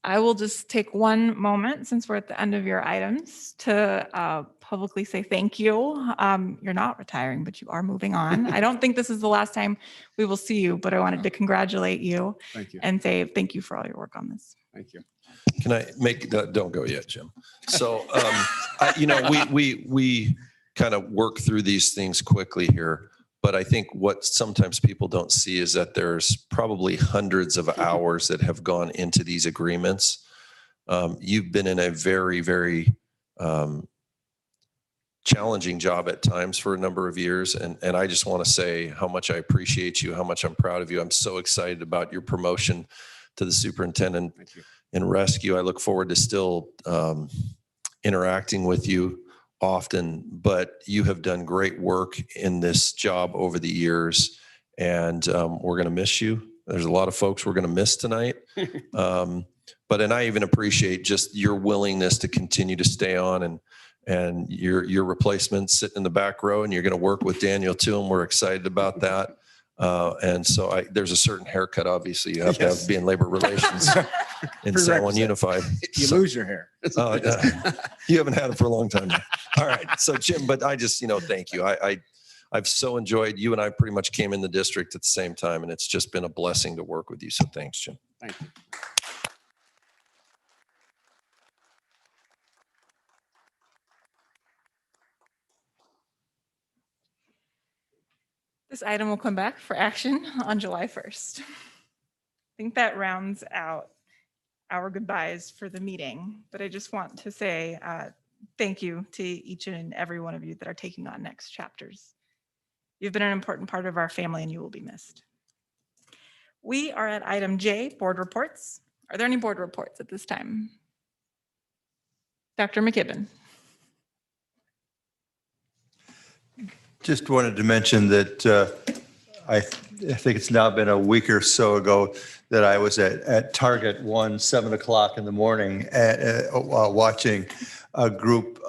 Speaker 1: I will just take one moment, since we're at the end of your items, to publicly say thank you. You're not retiring, but you are moving on. I don't think this is the last time we will see you, but I wanted to congratulate you.
Speaker 8: Thank you.
Speaker 1: And say thank you for all your work on this.
Speaker 8: Thank you.
Speaker 17: Can I make, don't go yet, Jim. So, we kind of work through these things quickly here, but I think what sometimes people don't see is that there's probably hundreds of hours that have gone into these agreements. You've been in a very, very challenging job at times for a number of years. And I just want to say how much I appreciate you, how much I'm proud of you. I'm so excited about your promotion to the superintendent in rescue. I look forward to still interacting with you often, but you have done great work in this job over the years, and we're going to miss you. There's a lot of folks we're going to miss tonight. And I even appreciate just your willingness to continue to stay on, and your replacement sitting in the back row, and you're going to work with Daniel too, and we're excited about that. And so there's a certain haircut, obviously, you have to have to be in labor relations in San Juan
Speaker 8: Prerequisite.
Speaker 17: Unified.
Speaker 8: You
Speaker 17: So-
Speaker 8: lose your hair.
Speaker 17: You haven't had it for a long time now. All right. So Jim, but I just, thank you. I've so enjoyed, you and I pretty much came in the district at the same time, and it's just been a blessing to work with you. So thanks, Jim.
Speaker 8: Thank you.
Speaker 1: This item will come back for action on July 1st. I think that rounds out our goodbyes for the meeting, but I just want to say thank you to each and every one of you that are taking on next chapters. You've been an important part of our family and you will be missed. We are at item J, board reports. Are there any board reports at this time? Dr. McKibben.
Speaker 21: Just wanted to mention that I think it's now been a week or so ago that I was at Target 7 o'clock in the morning watching a group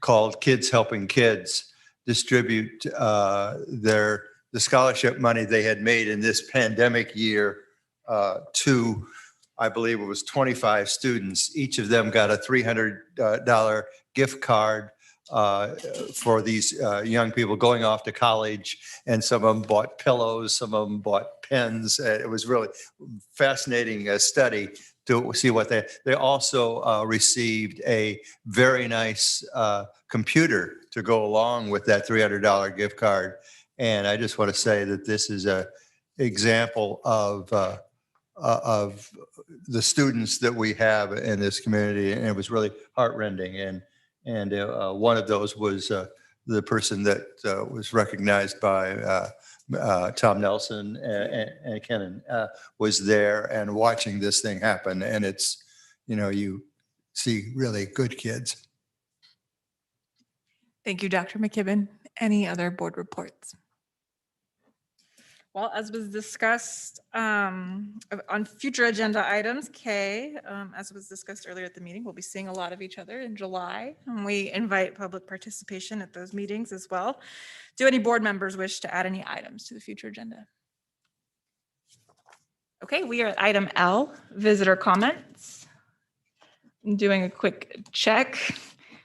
Speaker 21: called Kids Helping Kids distribute the scholarship money they had made in this pandemic year to, I believe it was 25 students. Each of them got a $300 gift card for these young people going off to college, and some of them bought pillows, some of them bought pens. It was really fascinating study to see what they also received a very nice computer to go along with that $300 gift card. And I just want to say that this is a example of the students that we have in this community, and it was really heartrending. And one of those was the person that was recognized by Tom Nelson and Kennan was there and watching this thing happen. And it's, you see really good kids.
Speaker 1: Thank you, Dr. McKibben. Any other board reports? Well, as was discussed on future agenda items, Kay, as was discussed earlier at the meeting, we'll be seeing a lot of each other in July, and we invite public participation at those meetings as well. Do any board members wish to add any items to the future agenda? Okay, we are at item L, visitor comments. I'm doing a quick check.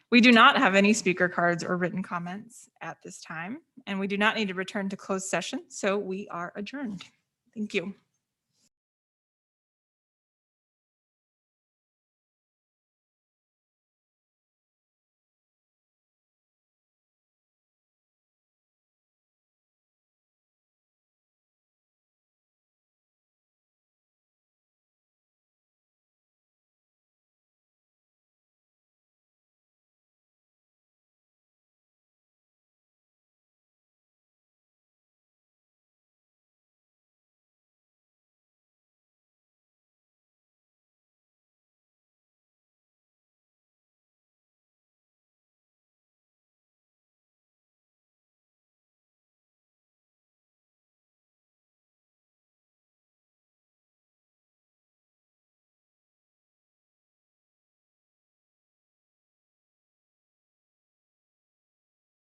Speaker 1: We do not have any speaker cards or written comments at this time, and we do not need to return to closed session, so we are adjourned. Thank you.